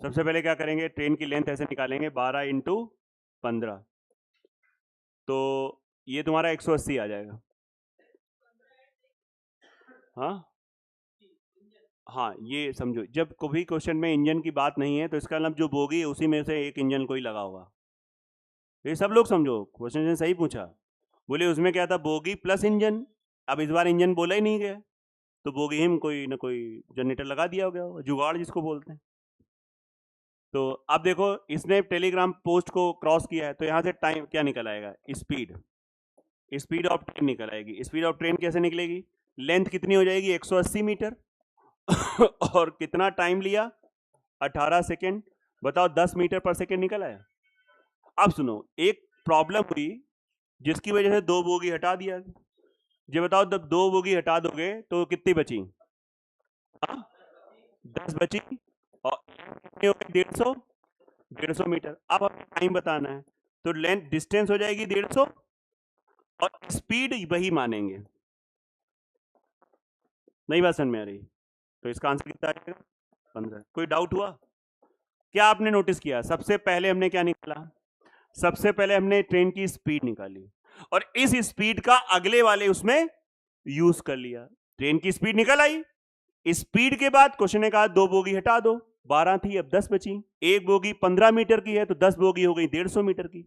S1: सबसे पहले क्या करेंगे, ट्रेन की लेंथ ऐसे निकालेंगे 12 इंटू 15, तो ये तुम्हारा 180 आ जाएगा। हाँ हाँ, ये समझो, जब कभी क्वेश्चन में इंजन की बात नहीं है तो इसका मतलब जो बोगी है उसी में से एक इंजन को ही लगा होगा। ये सब लोग समझो, क्वेश्चन सही पूछा। बोले उसमें क्या था, बोगी प्लस इंजन। अब इस बार इंजन बोला ही नहीं गया, तो बोगी हिम कोई ना कोई जनरेटर लगा दिया हो गया, जुगाड़ जिसको बोलते हैं। तो अब देखो, इसने टेलीग्राम पोस्ट को क्रॉस किया है, तो यहाँ से टाइम क्या निकल आएगा, स्पीड। स्पीड ऑफ ट्रेन निकल आएगी। स्पीड ऑफ ट्रेन कैसे निकलेगी, लेंथ कितनी हो जाएगी 180 मीटर और कितना टाइम लिया 18 सेकेंड। बताओ 10 मीटर पर सेकेंड निकल आया। अब सुनो, एक प्रॉब्लम हुई जिसकी वजह से 2 बोगी हटा दिया। ये बताओ, जब 2 बोगी हटा दोगे तो कितनी बची? 10 बची और कितनी हो गई, 150 मीटर। अब हमें टाइम बताना है, तो लेंथ डिस्टेंस हो जाएगी 150 और स्पीड वही मानेंगे। नई बात समझ में आ रही? तो इसका आंसर कितना आएगा, 15। कोई डाउट हुआ? क्या आपने नोटिस किया, सबसे पहले हमने क्या निकाला, सबसे पहले हमने ट्रेन की स्पीड निकाली और इस स्पीड का अगले वाले उसमें यूज कर लिया। ट्रेन की स्पीड निकल आई, स्पीड के बाद क्वेश्चन ने कहा 2 बोगी हटा दो, 12 थी अब 10 बची। एक बोगी 15 मीटर की है तो 10 बोगी हो गई 150 मीटर की।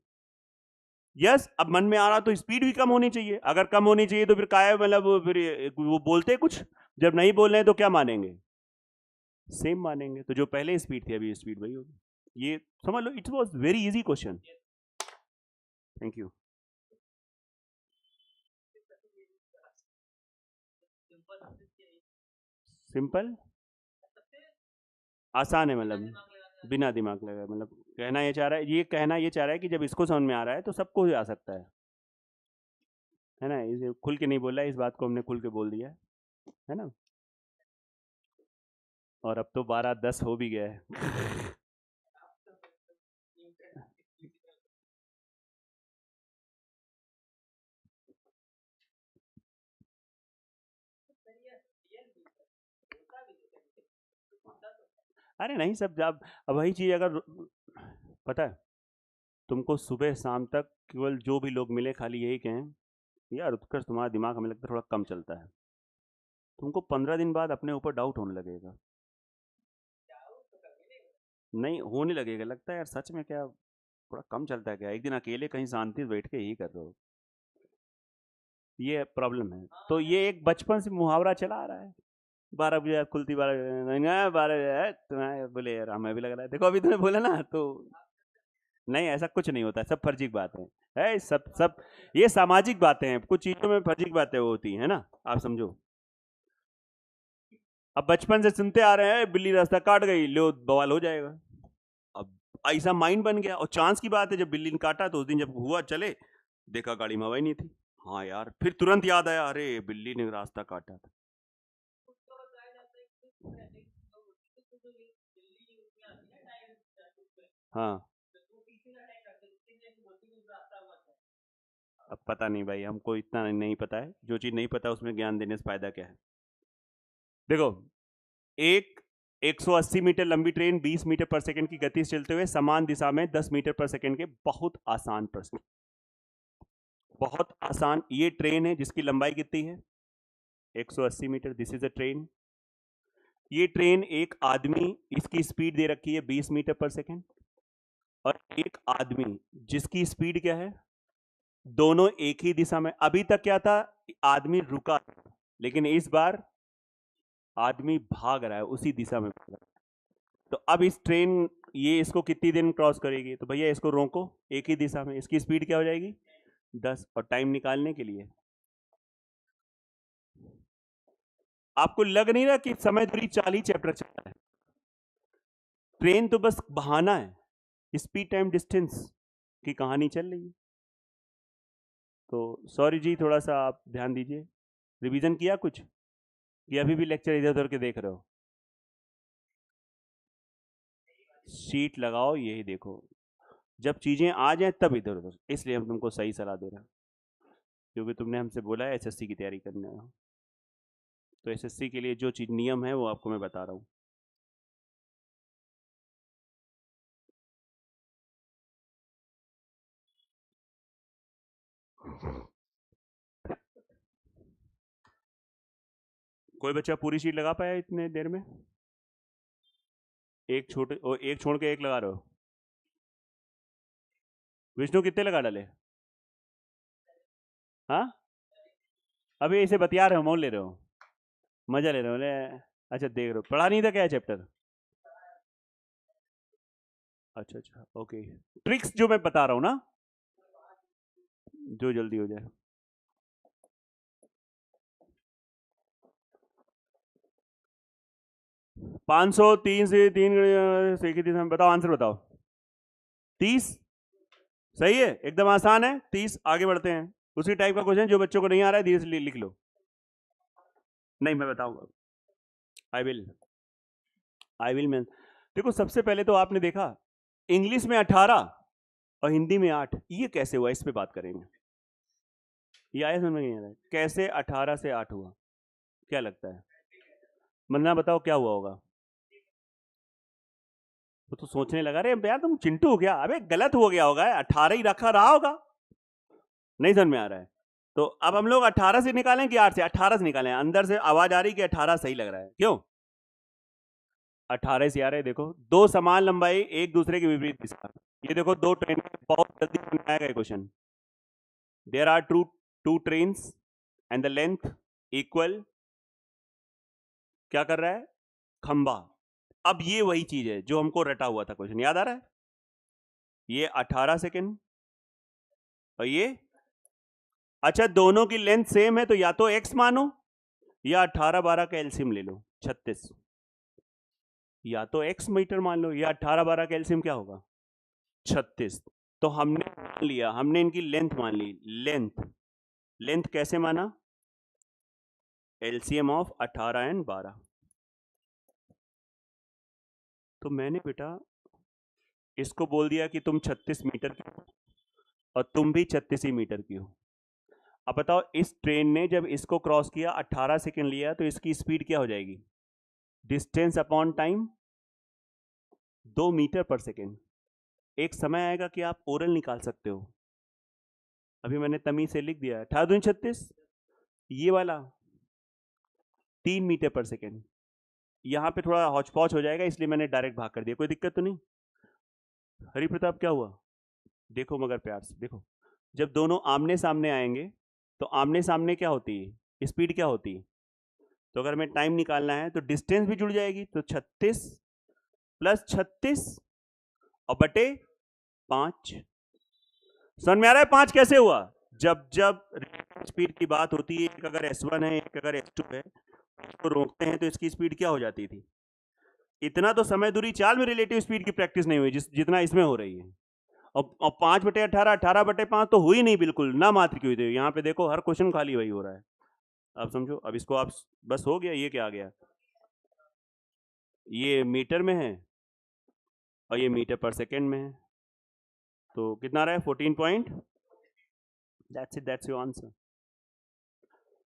S1: यस, अब मन में आ रहा तो स्पीड भी कम होनी चाहिए। अगर कम होनी चाहिए तो फिर काय, मतलब फिर वो बोलते कुछ, जब नहीं बोल रहे हैं तो क्या मानेंगे, सेम मानेंगे। तो जो पहले स्पीड थी अभी स्पीड वही होगी। ये समझ लो, it was very easy question. Thank you. Simple आसान है, मतलब बिना दिमाग लगाए, मतलब कहना ये चाह रहा है, ये कहना ये चाह रहा है कि जब इसको समझ में आ रहा है तो सबको आ सकता है ना। इसे खुल के नहीं बोला है, इस बात को हमने खुल के बोल दिया है ना। और अब तो 12:10 हो भी गया है। अरे नहीं, सब जब, अब वही चीज अगर पता है तुमको, सुबह शाम तक केवल जो भी लोग मिले खाली यही कहें, यार उत्कर्ष तुम्हारा दिमाग हमें लगता है थोड़ा कम चलता है। तुमको 15 दिन बाद अपने ऊपर डाउट होने लगेगा। नहीं होने लगेगा, लगता है यार सच में क्या थोड़ा कम चलता है क्या, एक दिन अकेले कहीं शांति से बैठ के यही कर रहे हो। ये प्रॉब्लम है। तो ये एक बचपन से मुहावरा चला आ रहा है, 12 बजे खुलती, 12 तुम्हें बोले यार हमें भी लग रहा है, देखो अभी तुमने बोला ना, तो नहीं ऐसा कुछ नहीं होता, सब फर्जी बात है सब सब ये सामाजिक बातें हैं, कुछ चीजों में फर्जी बातें होती है ना, आप समझो। अब बचपन से सुनते आ रहे हैं बिल्ली रास्ता काट गई, लो बवाल हो जाएगा। अब ऐसा माइंड बन गया, और चांस की बात है जब बिल्ली ने काटा तो उस दिन जब हुआ चले, देखा गाड़ी में हवा ही नहीं थी। हाँ यार, फिर तुरंत याद आया, अरे बिल्ली ने रास्ता काटा था। हाँ, अब पता नहीं भाई, हमको इतना नहीं पता है, जो चीज नहीं पता उसमें ज्ञान देने से फायदा क्या है। देखो, एक 180 मीटर लंबी ट्रेन 20 मीटर पर सेकंड की गति से चलते हुए समान दिशा में 10 मीटर पर सेकंड के, बहुत आसान प्रश्न, बहुत आसान। ये ट्रेन है जिसकी लंबाई कितनी है 180 metre, this is a train. ये ट्रेन एक आदमी, इसकी स्पीड दे रखी है 20 मीटर पर सेकंड, और एक आदमी जिसकी स्पीड क्या है, दोनों एक ही दिशा में। अभी तक क्या था, आदमी रुका, लेकिन इस बार आदमी भाग रहा है, उसी दिशा में भाग रहा है। तो अब इस ट्रेन, ये इसको कितनी देर में क्रॉस करेगी, तो भैया इसको रोको एक ही दिशा में, इसकी स्पीड क्या हो जाएगी 10, और टाइम निकालने के लिए आपको लग नहीं रहा कि समय दूरी 40 चैप्टर चलता है, ट्रेन तो बस बहाना है, स्पीड टाइम डिस्टेंस की कहानी चल रही है। तो सॉरी जी, थोड़ा सा आप ध्यान दीजिए। रिवीजन किया कुछ, कि अभी भी लेक्चर इधर उधर के देख रहे हो? शीट लगाओ, यही देखो, जब चीजें आ जाए तब इधर उधर, इसलिए हम तुमको सही सलाह दे रहे हैं, क्योंकि तुमने हमसे बोला है एसएससी की तैयारी करने है, तो एसएससी के लिए जो चीज नियम है वो आपको मैं बता रहा हूँ। कोई बच्चा पूरी शीट लगा पाया इतने देर में? एक छोड़ के एक लगा रहे हो? विष्णु कितने लगा डाले? हाँ, अभी इसे बतिया रहे हो, मौन ले रहे हो, मजा ले रहे हो ले? अच्छा, देख रहे हो, पढ़ा नहीं था क्या चैप्टर? अच्छा अच्छा, ओके। ट्रिक्स जो मैं बता रहा हूँ ना, जो जल्दी हो जाए। पाँच सौ तीन से तीन से बताओ, आंसर बताओ। 30 सही है, एकदम आसान है। 30, आगे बढ़ते हैं। उसी टाइप का क्वेश्चन, जो बच्चों को नहीं आ रहा है धीरे से लिख लो। नहीं, मैं बताऊंगा। आई विल मैं देखो, सबसे पहले तो आपने देखा इंग्लिश में 18 और हिंदी में 8, ये कैसे हुआ, इस पे बात करेंगे। ये आया समझ में नहीं आ रहा है कैसे 18 से 8 हुआ? क्या लगता है? मन्ना बताओ क्या हुआ होगा? वो तो सोचने लगा, रे यार तुम चिंटू हो गया, अबे गलत हो गया होगा, 18 ही रखा रहा होगा। नहीं समझ में आ रहा है? तो अब हम लोग 18 से निकालें कि 8 से? 18 से निकालें। अंदर से आवाज आ रही कि 18 सही लग रहा है, क्यों? 18 से आ रहे, देखो दो समान लंबाई एक दूसरे के विपरीत दिशा। ये देखो दो ट्रेन, बहुत जल्दी समझ में आएगा question. There are two trains and the length equal, क्या कर रहा है? खंबा। अब ये वही चीज है जो हमको रटा हुआ था क्वेश्चन, याद आ रहा है? ये 18 सेकेंड और ये, अच्छा दोनों की लेंथ सेम है तो या तो x मानो या 18 12 का एलसीएम ले लो 36, या तो x मीटर मान लो या 18 12 का एलसीएम क्या होगा? 36। तो हमने मान लिया, हमने इनकी लेंथ मान ली। लेंथ लेंथ कैसे माना? LCM of 18 and 12। तो मैंने बेटा इसको बोल दिया कि तुम 36 मीटर की हो और तुम भी 36 ही मीटर की हो। अब बताओ, इस ट्रेन ने जब इसको क्रॉस किया 18 सेकेंड लिया तो इसकी स्पीड क्या हो जाएगी? डिस्टेंस अपॉन टाइम, 2 मीटर पर सेकेंड। एक समय आएगा कि आप ओरल निकाल सकते हो। अभी मैंने तमीज से लिख दिया 18×36, ये वाला 3 मीटर पर सेकेंड। यहां पे थोड़ा हौच पौच हो जाएगा, इसलिए मैंने डायरेक्ट भाग कर दिया, कोई दिक्कत तो नहीं? हरि प्रताप क्या हुआ? देखो मगर प्यार से देखो, जब दोनों आमने सामने आएंगे तो आमने सामने क्या होती है? स्पीड क्या होती है? तो अगर हमें टाइम निकालना है तो डिस्टेंस भी जुड़ जाएगी, तो 36 प्लस 36 और बटे 5। समझ में आ रहा है 5 कैसे हुआ? जब जब स्पीड की बात होती है, एक अगर S1 है एक अगर S2 है, तो रोकते हैं तो इसकी स्पीड क्या हो जाती थी? इतना तो समय दूरी चाल में रिलेटिव स्पीड की प्रैक्टिस नहीं हुई जितना इसमें हो रही है। और 5/18 18/5 तो हुई नहीं, बिल्कुल ना मात्र की हुई थी। यहाँ पे देखो हर क्वेश्चन खाली वही हो रहा है। अब समझो, अब इसको आप बस हो गया, ये क्या आ गया? ये मीटर में है और ये मीटर पर सेकेंड में है, तो कितना रहा है? 14 point. That's it, that's your answer.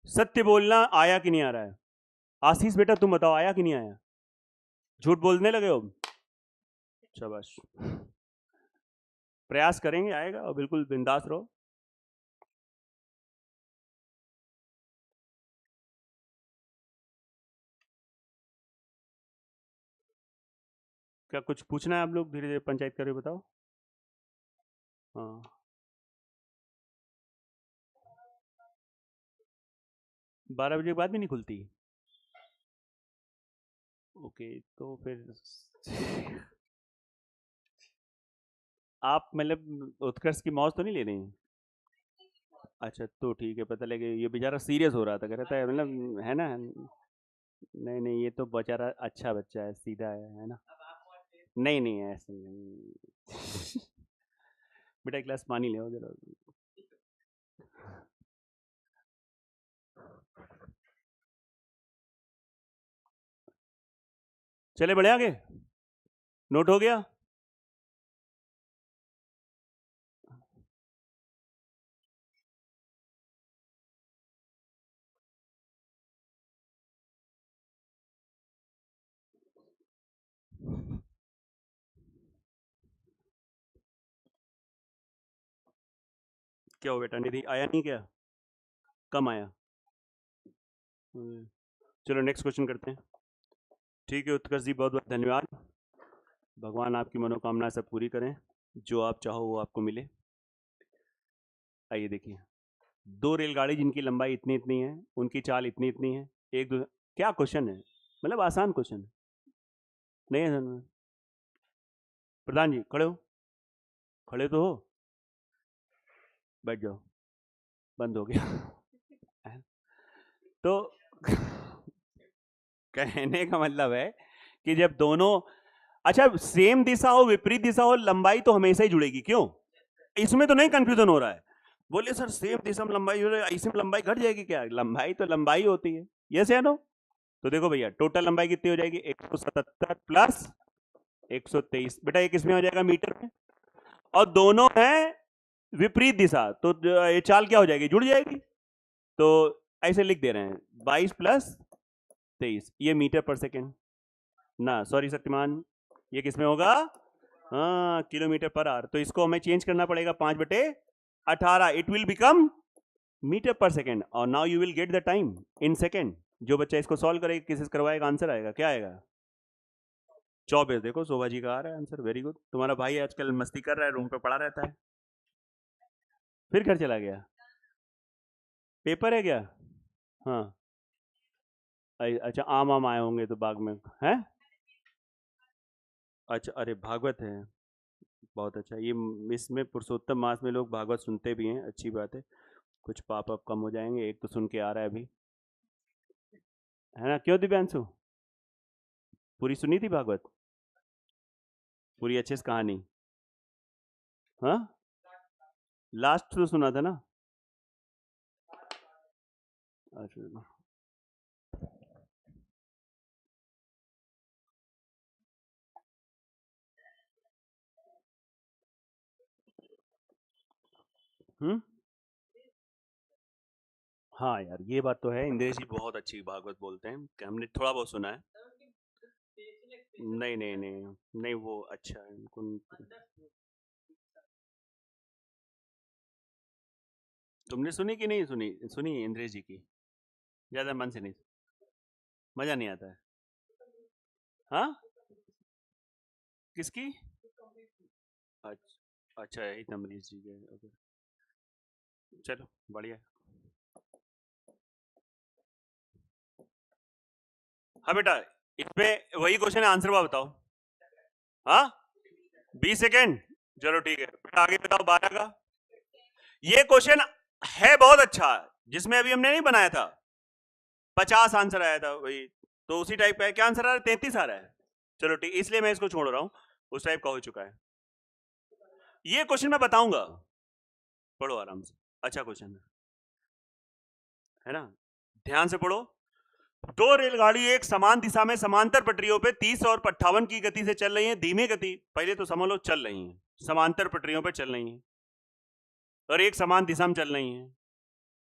S1: सत्य बोलना आया कि नहीं आ रहा है? आशीष बेटा तुम बताओ, आया कि नहीं आया? झूठ बोलने लगे हो? शाबाश, प्रयास करेंगे, आएगा, और बिल्कुल बिंदास रहो। क्या कुछ पूछना है आप लोग? धीरे धीरे पंचायत कर रहे हो, बताओ। हाँ, 12 बजे के बाद भी नहीं खुलती? ओके, तो फिर आप मतलब उत्कर्ष की मौज तो नहीं ले रहे हैं? अच्छा, तो ठीक है, पता लगे ये बेचारा सीरियस हो रहा था, कह रहा था मतलब, है ना? नहीं नहीं, ये तो बेचारा अच्छा बच्चा है, सीधा है ना? नहीं नहीं, ऐसा नहीं। बेटा एक गिलास पानी ले आओ जरा। चले बढ़े आगे, नोट हो गया? क्या हो बेटा, निधि आया नहीं क्या? कम आया? चलो नेक्स्ट क्वेश्चन करते हैं। ठीक है उत्कर्ष जी, बहुत बहुत धन्यवाद। भगवान आपकी मनोकामना सब पूरी करें, जो आप चाहो वो आपको मिले। आइए देखिए, दो रेलगाड़ी जिनकी लंबाई इतनी इतनी है, उनकी चाल इतनी इतनी है, एक दो, क्या क्वेश्चन है, मतलब आसान क्वेश्चन है नहीं है सर? प्रधान जी खड़े हो, खड़े तो हो, बैठ जाओ, बंद हो गया। तो कहने का मतलब है कि जब दोनों, अच्छा सेम दिशा हो विपरीत दिशा हो, लंबाई तो हमेशा ही जुड़ेगी, क्यों? इसमें तो नहीं कंफ्यूजन हो रहा है। बोले सर सेम दिशा में लंबाई जुड़े, इसमें लंबाई घट जाएगी क्या? लंबाई तो लंबाई होती है, यस या नो? तो देखो भैया, टोटल लंबाई कितनी हो जाएगी? 177 प्लस 123, बेटा ये किसमें हो जाएगा? मीटर में। और दोनों हैं विपरीत दिशा, तो ये चाल क्या हो जाएगी? जुड़ जाएगी। तो ऐसे लिख दे रहे हैं 22 प्लस 23, ये मीटर पर सेकेंड ना, सॉरी शक्तिमान, ये किसमें होगा? हाँ, किलोमीटर पर आवर। तो इसको हमें चेंज करना पड़ेगा 5/18, इट विल बिकम मीटर पर सेकेंड। और now you will get the time in second. जो बच्चा इसको सॉल्व करेगा, किसी से करवाएगा, आंसर आएगा, क्या आएगा? 24। देखो शोभा जी का आ रहा है आंसर, वेरी गुड। तुम्हारा भाई आजकल मस्ती कर रहा है, रूम पे पड़ा रहता है, फिर घर चला गया, पेपर है क्या? हाँ अच्छा, आम आम आए होंगे तो बाग में हैं? अच्छा, अरे भागवत है, बहुत अच्छा। ये इसमें पुरुषोत्तम मास में लोग भागवत सुनते भी हैं, अच्छी बात है। कुछ पाप अब कम हो जाएंगे, एक तो सुन के आ रहा है अभी, है ना? क्यों दिव्यांशु, पूरी सुनी थी भागवत? पूरी अच्छे से कहानी? हाँ, लास्ट तो सुना था ना? अच्छा, हाँ यार, ये बात तो है, इंद्रेश जी बहुत अच्छी भागवत बोलते हैं, कि हमने थोड़ा बहुत सुना है। नहीं नहीं नहीं नहीं, वो अच्छा है उनको। तुमने सुनी कि नहीं सुनी? सुनी इंद्रेश जी की? ज्यादा मन से नहीं, मजा नहीं आता है? हाँ, किसकी? अच्छा अच्छा, यही अमरीश जी के, ओके, चलो बढ़िया। हाँ बेटा, इसमें वही क्वेश्चन है, आंसर बताओ। हाँ, 20 सेकेंड, चलो ठीक है बेटा, आगे बताओ 12 का। ये क्वेश्चन है बहुत अच्छा, जिसमें अभी हमने नहीं बनाया था, 50 आंसर आया था वही, तो उसी टाइप का है। क्या आंसर आ रहा है? 33 आ रहा है। चलो ठीक, इसलिए मैं इसको छोड़ रहा हूँ, उस टाइप का हो चुका है। ये क्वेश्चन मैं बताऊंगा, पढ़ो आराम से, अच्छा क्वेश्चन है ना? ध्यान से पढ़ो। दो रेलगाड़ी एक समान दिशा में समांतर पटरियों पे 30 और 58 की गति से चल रही हैं, धीमी गति, पहले तो समझ लो चल रही हैं, समांतर पटरियों पे चल रही हैं, और एक समान दिशा में चल रही हैं,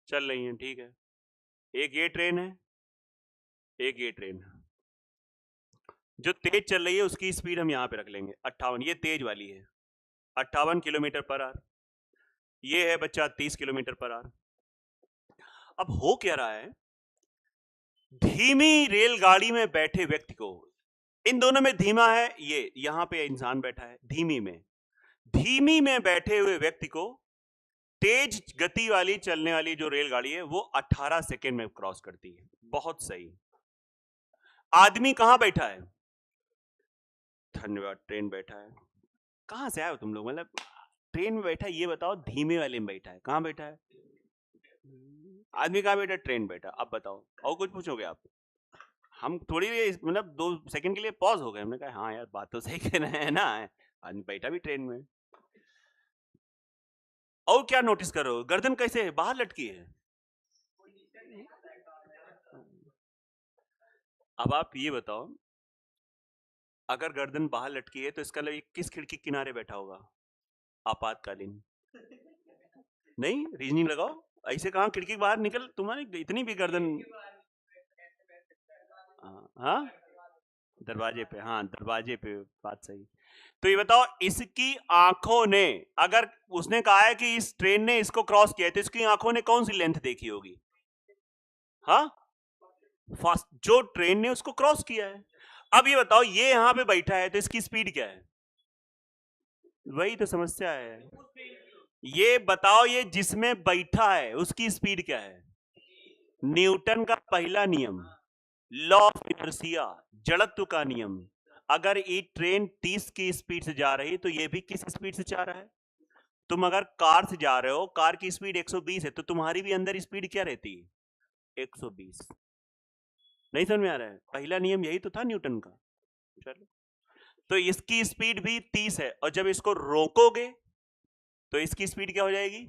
S1: चल रही हैं, ठीक है। एक ये ट्रेन है, एक ये ट्रेन है। जो तेज चल रही है उसकी स्पीड हम यहां पे रख लेंगे 58, ये तेज वाली है 58 किलोमीटर पर आवर, ये है बच्चा 30 किलोमीटर पर आवर। अब हो क्या रहा है, धीमी रेलगाड़ी में बैठे व्यक्ति को, इन दोनों में धीमा है, ये यहां पे इंसान बैठा है धीमी में, धीमी में बैठे हुए व्यक्ति को तेज गति वाली चलने वाली जो रेलगाड़ी है वो 18 सेकेंड में क्रॉस करती है। बहुत सही। आदमी कहां बैठा है? धन्यवाद, ट्रेन बैठा है। कहां से आए हो तुम लोग, मतलब ट्रेन में बैठा है, ये बताओ धीमे वाले में बैठा है, कहां बैठा है? आदमी कहां बैठा? ट्रेन बैठा। अब बताओ, और कुछ पूछोगे आप? हम थोड़ी मतलब 2 सेकंड के लिए पॉज हो गए, हमने कहा हाँ यार बात तो सही कह रहे हैं ना, आदमी बैठा भी ट्रेन में। और क्या नोटिस करो, गर्दन कैसे है? बाहर लटकी है। अब आप ये बताओ, अगर गर्दन बाहर लटकी है तो इसका मतलब किस खिड़की किनारे बैठा होगा? आपातकालीन, नहीं रीजनिंग लगाओ, ऐसे कहां खिड़की के बाहर निकल, तुम्हारी इतनी भी गर्दन। हाँ, दरवाजे पे, हाँ दरवाजे पे, बात सही। तो ये बताओ, इसकी आंखों ने, अगर उसने कहा है कि इस ट्रेन ने इसको क्रॉस किया है, तो इसकी आंखों ने कौन सी लेंथ देखी होगी? हाँ, फास्ट, जो ट्रेन ने उसको क्रॉस किया है। अब ये बताओ, ये यहां पे बैठा है तो इसकी स्पीड क्या है? वही तो समस्या है। ये बताओ, ये जिसमें बैठा है उसकी स्पीड क्या है? न्यूटन का पहला नियम, लॉ ऑफ इनर्शिया, जड़त्व का नियम। अगर ये ट्रेन 30 की स्पीड से जा रही तो ये भी किस स्पीड से जा रहा है? तुम अगर कार से जा रहे हो, कार की स्पीड 120 है, तो तुम्हारी भी अंदर स्पीड क्या रहती है? 120। नहीं समझ में आ रहा है? पहला नियम यही तो था न्यूटन का। चलो, तो इसकी स्पीड भी 30 है, और जब इसको रोकोगे तो इसकी स्पीड क्या हो जाएगी?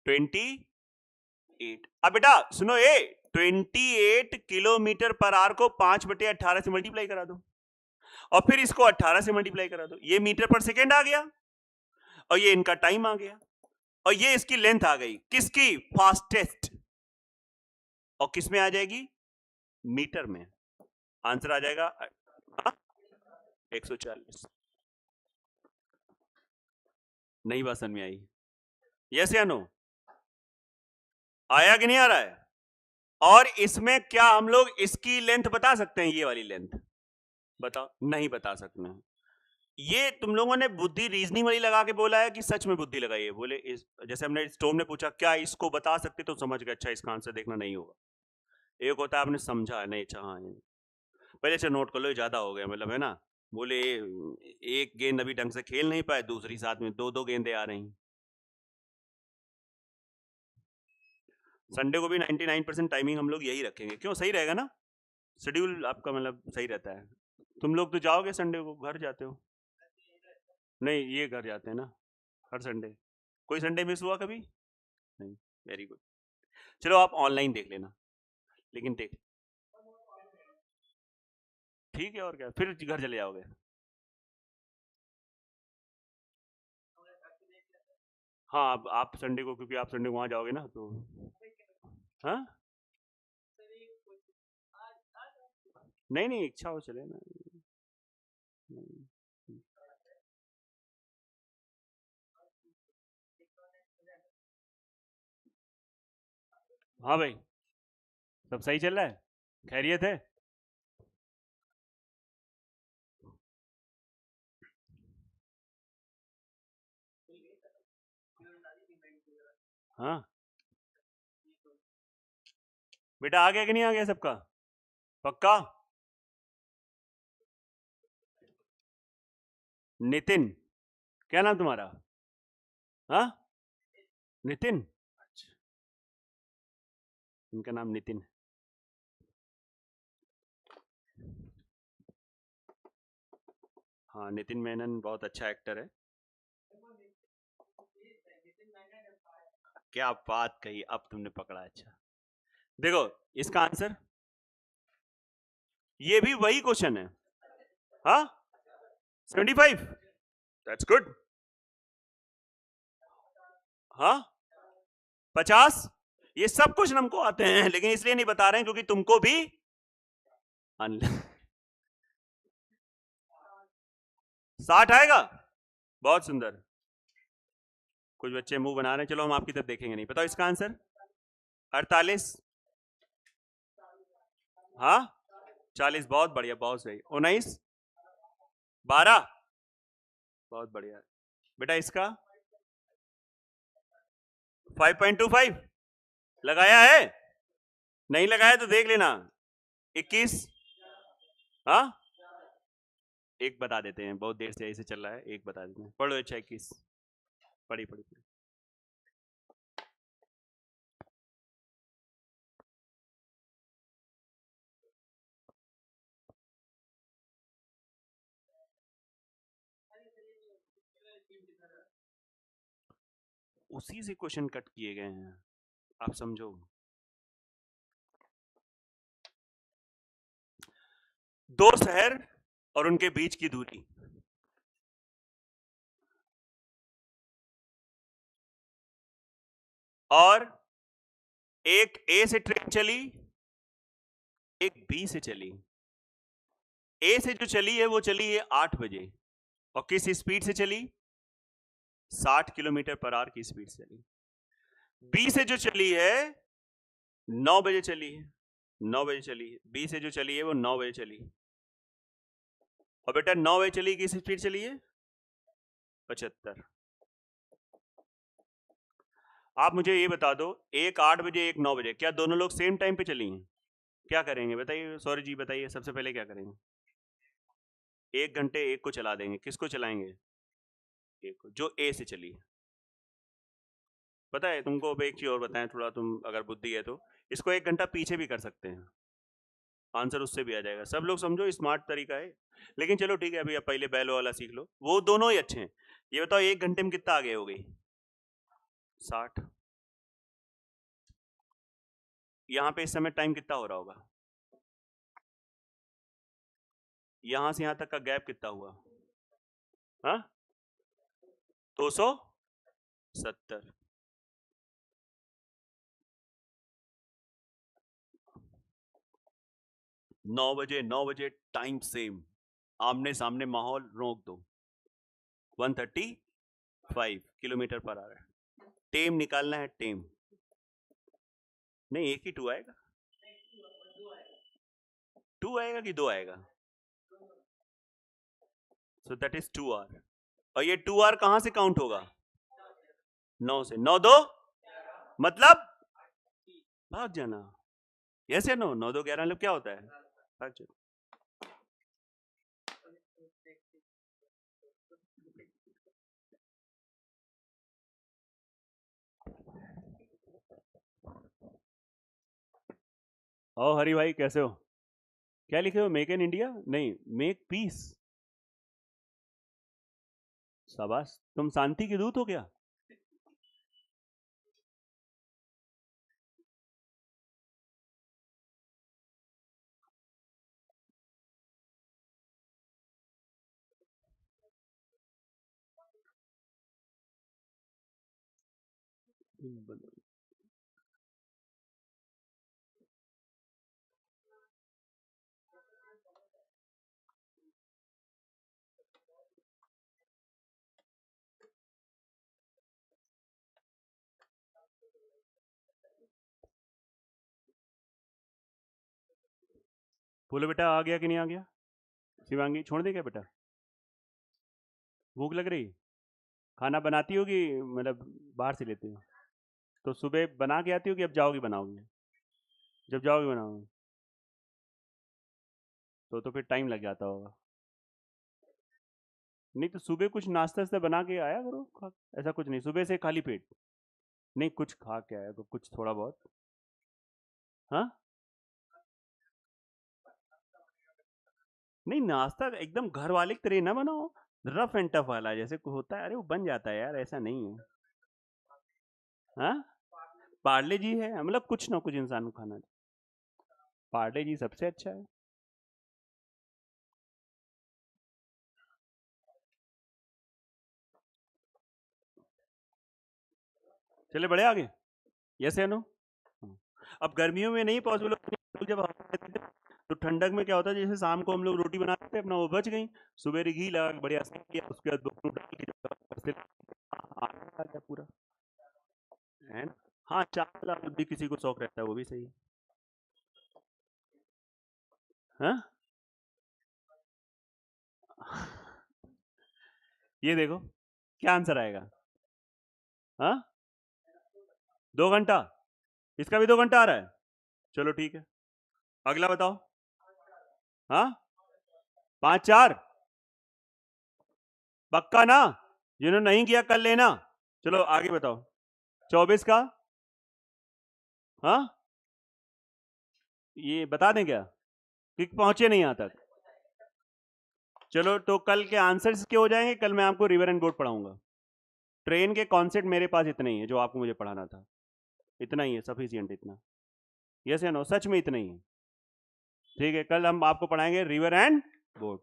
S1: 28। अब बेटा सुनो, ये 28 किलोमीटर पर आवर को 5/18 से मल्टीप्लाई करा दो, और फिर इसको 18 से मल्टीप्लाई करा दो। ये मीटर पर सेकेंड आ गया, और ये इनका टाइम आ गया, और ये इसकी लेंथ आ गई। किसकी? फास्टेस्ट। और किस में आ जाएगी? मीटर में। आंसर आ जाएगा 140। नहीं बात समझ में आई? यस या नो? आया कि नहीं आ रहा है? और इसमें क्या हम लोग इसकी लेंथ बता सकते हैं? ये वाली लेंथ बताओ। नहीं बता सकते हैं। ये तुम लोगों ने बुद्धि रीजनिंग वाली लगा के बोला है कि सच में बुद्धि लगाई है? बोले जैसे हमने स्टोम ने पूछा क्या इसको बता सकते, तो समझ गए अच्छा इसका आंसर देखना नहीं होगा। एक होता है आपने समझा नहीं, अच्छा हाँ पहले से नोट कर लो, ज्यादा हो गया मतलब, है ना? बोले एक गेंद अभी ढंग से खेल नहीं पाए, दूसरी साथ में दो गेंदे आ रही। संडे को भी 99% टाइमिंग हम लोग यही रखेंगे। क्यों? सही रहेगा ना? शेड्यूल आपका मतलब सही रहता है। तुम लोग तो जाओगे संडे को, घर जाते हो? नहीं, ये घर जाते हैं ना हर संडे। कोई संडे मिस हुआ कभी? नहीं। Very good. चलो आप ऑनलाइन देख लेना, लेकिन देख, ठीक है। और क्या, फिर घर चले जाओगे? हाँ, आप संडे को, क्योंकि आप संडे को वहां जाओगे ना, तो हाँ। नहीं नहीं, इच्छा हो चले ना। हाँ भाई, सब सही चल रहा है? खैरियत है? हाँ बेटा, आ गया कि नहीं आ गया सबका? पक्का? नितिन, क्या नाम तुम्हारा? हाँ, नितिन। अच्छा, इनका नाम नितिन है। हाँ, नितिन मेनन बहुत अच्छा एक्टर है। क्या बात कही, अब तुमने पकड़ा। अच्छा देखो, इसका आंसर, ये भी वही क्वेश्चन है। हाँ, 75। That's good. हाँ, 50। ये सब क्वेश्चन हमको आते हैं, लेकिन इसलिए नहीं बता रहे हैं क्योंकि तुमको भी 60 आएगा। बहुत सुंदर। कुछ बच्चे मुंह बना रहे हैं, चलो हम आपकी तरफ देखेंगे नहीं। बताओ इसका आंसर। 48। हाँ, 40। बहुत बढ़िया, बहुत सही। 19। 12। बहुत बढ़िया बेटा। इसका 5.25 लगाया है? नहीं लगाया तो देख लेना। 21। हाँ, एक बता देते हैं, बहुत देर से ऐसे चल रहा है, एक बता देते हैं। पढ़ो अच्छा। 21 पढ़ी पढ़ी पढ़ी। उसी से क्वेश्चन कट किए गए हैं, आप समझो। दो शहर और उनके बीच की दूरी, और एक ए से ट्रेन चली, एक बी से चली। ए से जो चली है वो चली है 8 बजे और किस स्पीड से चली? 60 किलोमीटर पर आवर की स्पीड से चली। बी से जो चली है 9 बजे चली है, 9 बजे चली है। बी से जो चली है वो 9 बजे चली है। और बेटा 9 बजे चली, किस स्पीड चली है? 75। आप मुझे ये बता दो, एक 8 बजे एक 9 बजे, क्या दोनों लोग सेम टाइम पे चली हैं? क्या करेंगे बताइए, सॉरी जी बताइए, सबसे पहले क्या करेंगे? 1 घंटे एक को चला देंगे। किसको चलाएंगे? एक को, जो ए से चली है। पता है तुमको? अब एक चीज और बताएं, थोड़ा तुम अगर बुद्धि है तो इसको 1 घंटा पीछे भी कर सकते हैं, आंसर उससे भी आ जाएगा। सब लोग समझो, स्मार्ट तरीका है। लेकिन चलो ठीक है, अभी आप पहले बैलो वाला सीख लो, वो दोनों ही अच्छे हैं। ये बताओ 1 घंटे में कितना आगे हो गई? 60। यहां पे इस समय टाइम कितना हो रहा होगा? यहां से यहां तक का गैप कितना हुआ? हाँ, 270। 9 बजे टाइम सेम, आमने सामने माहौल, रोक दो। 135 किलोमीटर पर आ रहा है। टेम निकालना है, टेम। नहीं, एक ही 2 आएगा। 2 आएगा कि 2 आएगा? So that is 2R। और ये 2R कहां से काउंट होगा? 9 से। 9 2 मतलब भाग जाना। यस या नो? 9 2 11 मतलब क्या होता है? भाग जाना। ओ हरी भाई, कैसे हो? क्या लिखे हो? Make in India? नहीं, मेक पीस। शाबाश, तुम शांति के दूत हो क्या? बोलो बेटा, आ गया कि नहीं आ गया? शिवांगी छोड़ दे क्या बेटा? भूख लग रही? खाना बनाती होगी, मतलब बाहर से लेती हो? तो सुबह बना के आती हो कि अब जाओगी बनाओगी? जब जाओगी बनाओगी, तो फिर टाइम लग जाता होगा। नहीं तो सुबह कुछ नाश्ता से बना के आया करो, ऐसा कुछ नहीं, सुबह से खाली पेट नहीं, कुछ खा के आया तो कुछ थोड़ा बहुत। हाँ, नहीं नाश्ता एकदम घर वाले की तरह ना बनाओ, रफ एंड टफ वाला जैसे होता है, अरे वो बन जाता है यार, ऐसा नहीं है। हाँ, पार्ले जी है, मतलब कुछ ना कुछ इंसान को खाना चाहिए। पार्ले जी सबसे अच्छा है। चले बड़े आगे, यस या नो? अब गर्मियों में नहीं पॉसिबल, जब हम रहते थे, तो ठंडक में क्या होता है, जैसे शाम को हम लोग रोटी बनाते थे अपना, वो बच गई, सुबह घी लगा के बढ़िया सेक किया, उसके बाद दोनों डाल के आ गया पूरा, है ना? हाँ, चावल भी किसी को शौक रहता है, वो भी सही है। हाँ? ये देखो क्या आंसर आएगा। हाँ, 2 घंटा। इसका भी 2 घंटा आ रहा है। चलो ठीक है, अगला बताओ। हाँ, 5 4 पक्का ना? जिन्होंने नहीं किया कल लेना। चलो आगे बताओ। 24 का? हाँ, ये बता दें क्या कि पहुंचे नहीं यहां तक? चलो तो कल के आंसर्स क्या हो जाएंगे, कल मैं आपको रिवर एंड बोर्ड पढ़ाऊंगा। ट्रेन के कॉन्सेप्ट मेरे पास इतने ही है जो आपको मुझे पढ़ाना था, इतना ही है, सफिशियंट इतना। यस या नो? सच में इतना ही है। ठीक है, कल हम आपको पढ़ाएंगे रिवर एंड बोर्ड।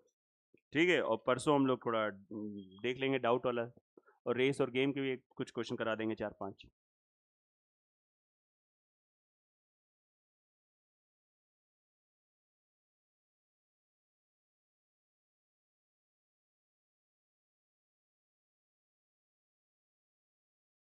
S1: ठीक है, और परसों हम लोग थोड़ा देख लेंगे डाउट वाला, और रेस और गेम के भी कुछ क्वेश्चन करा देंगे 4 5।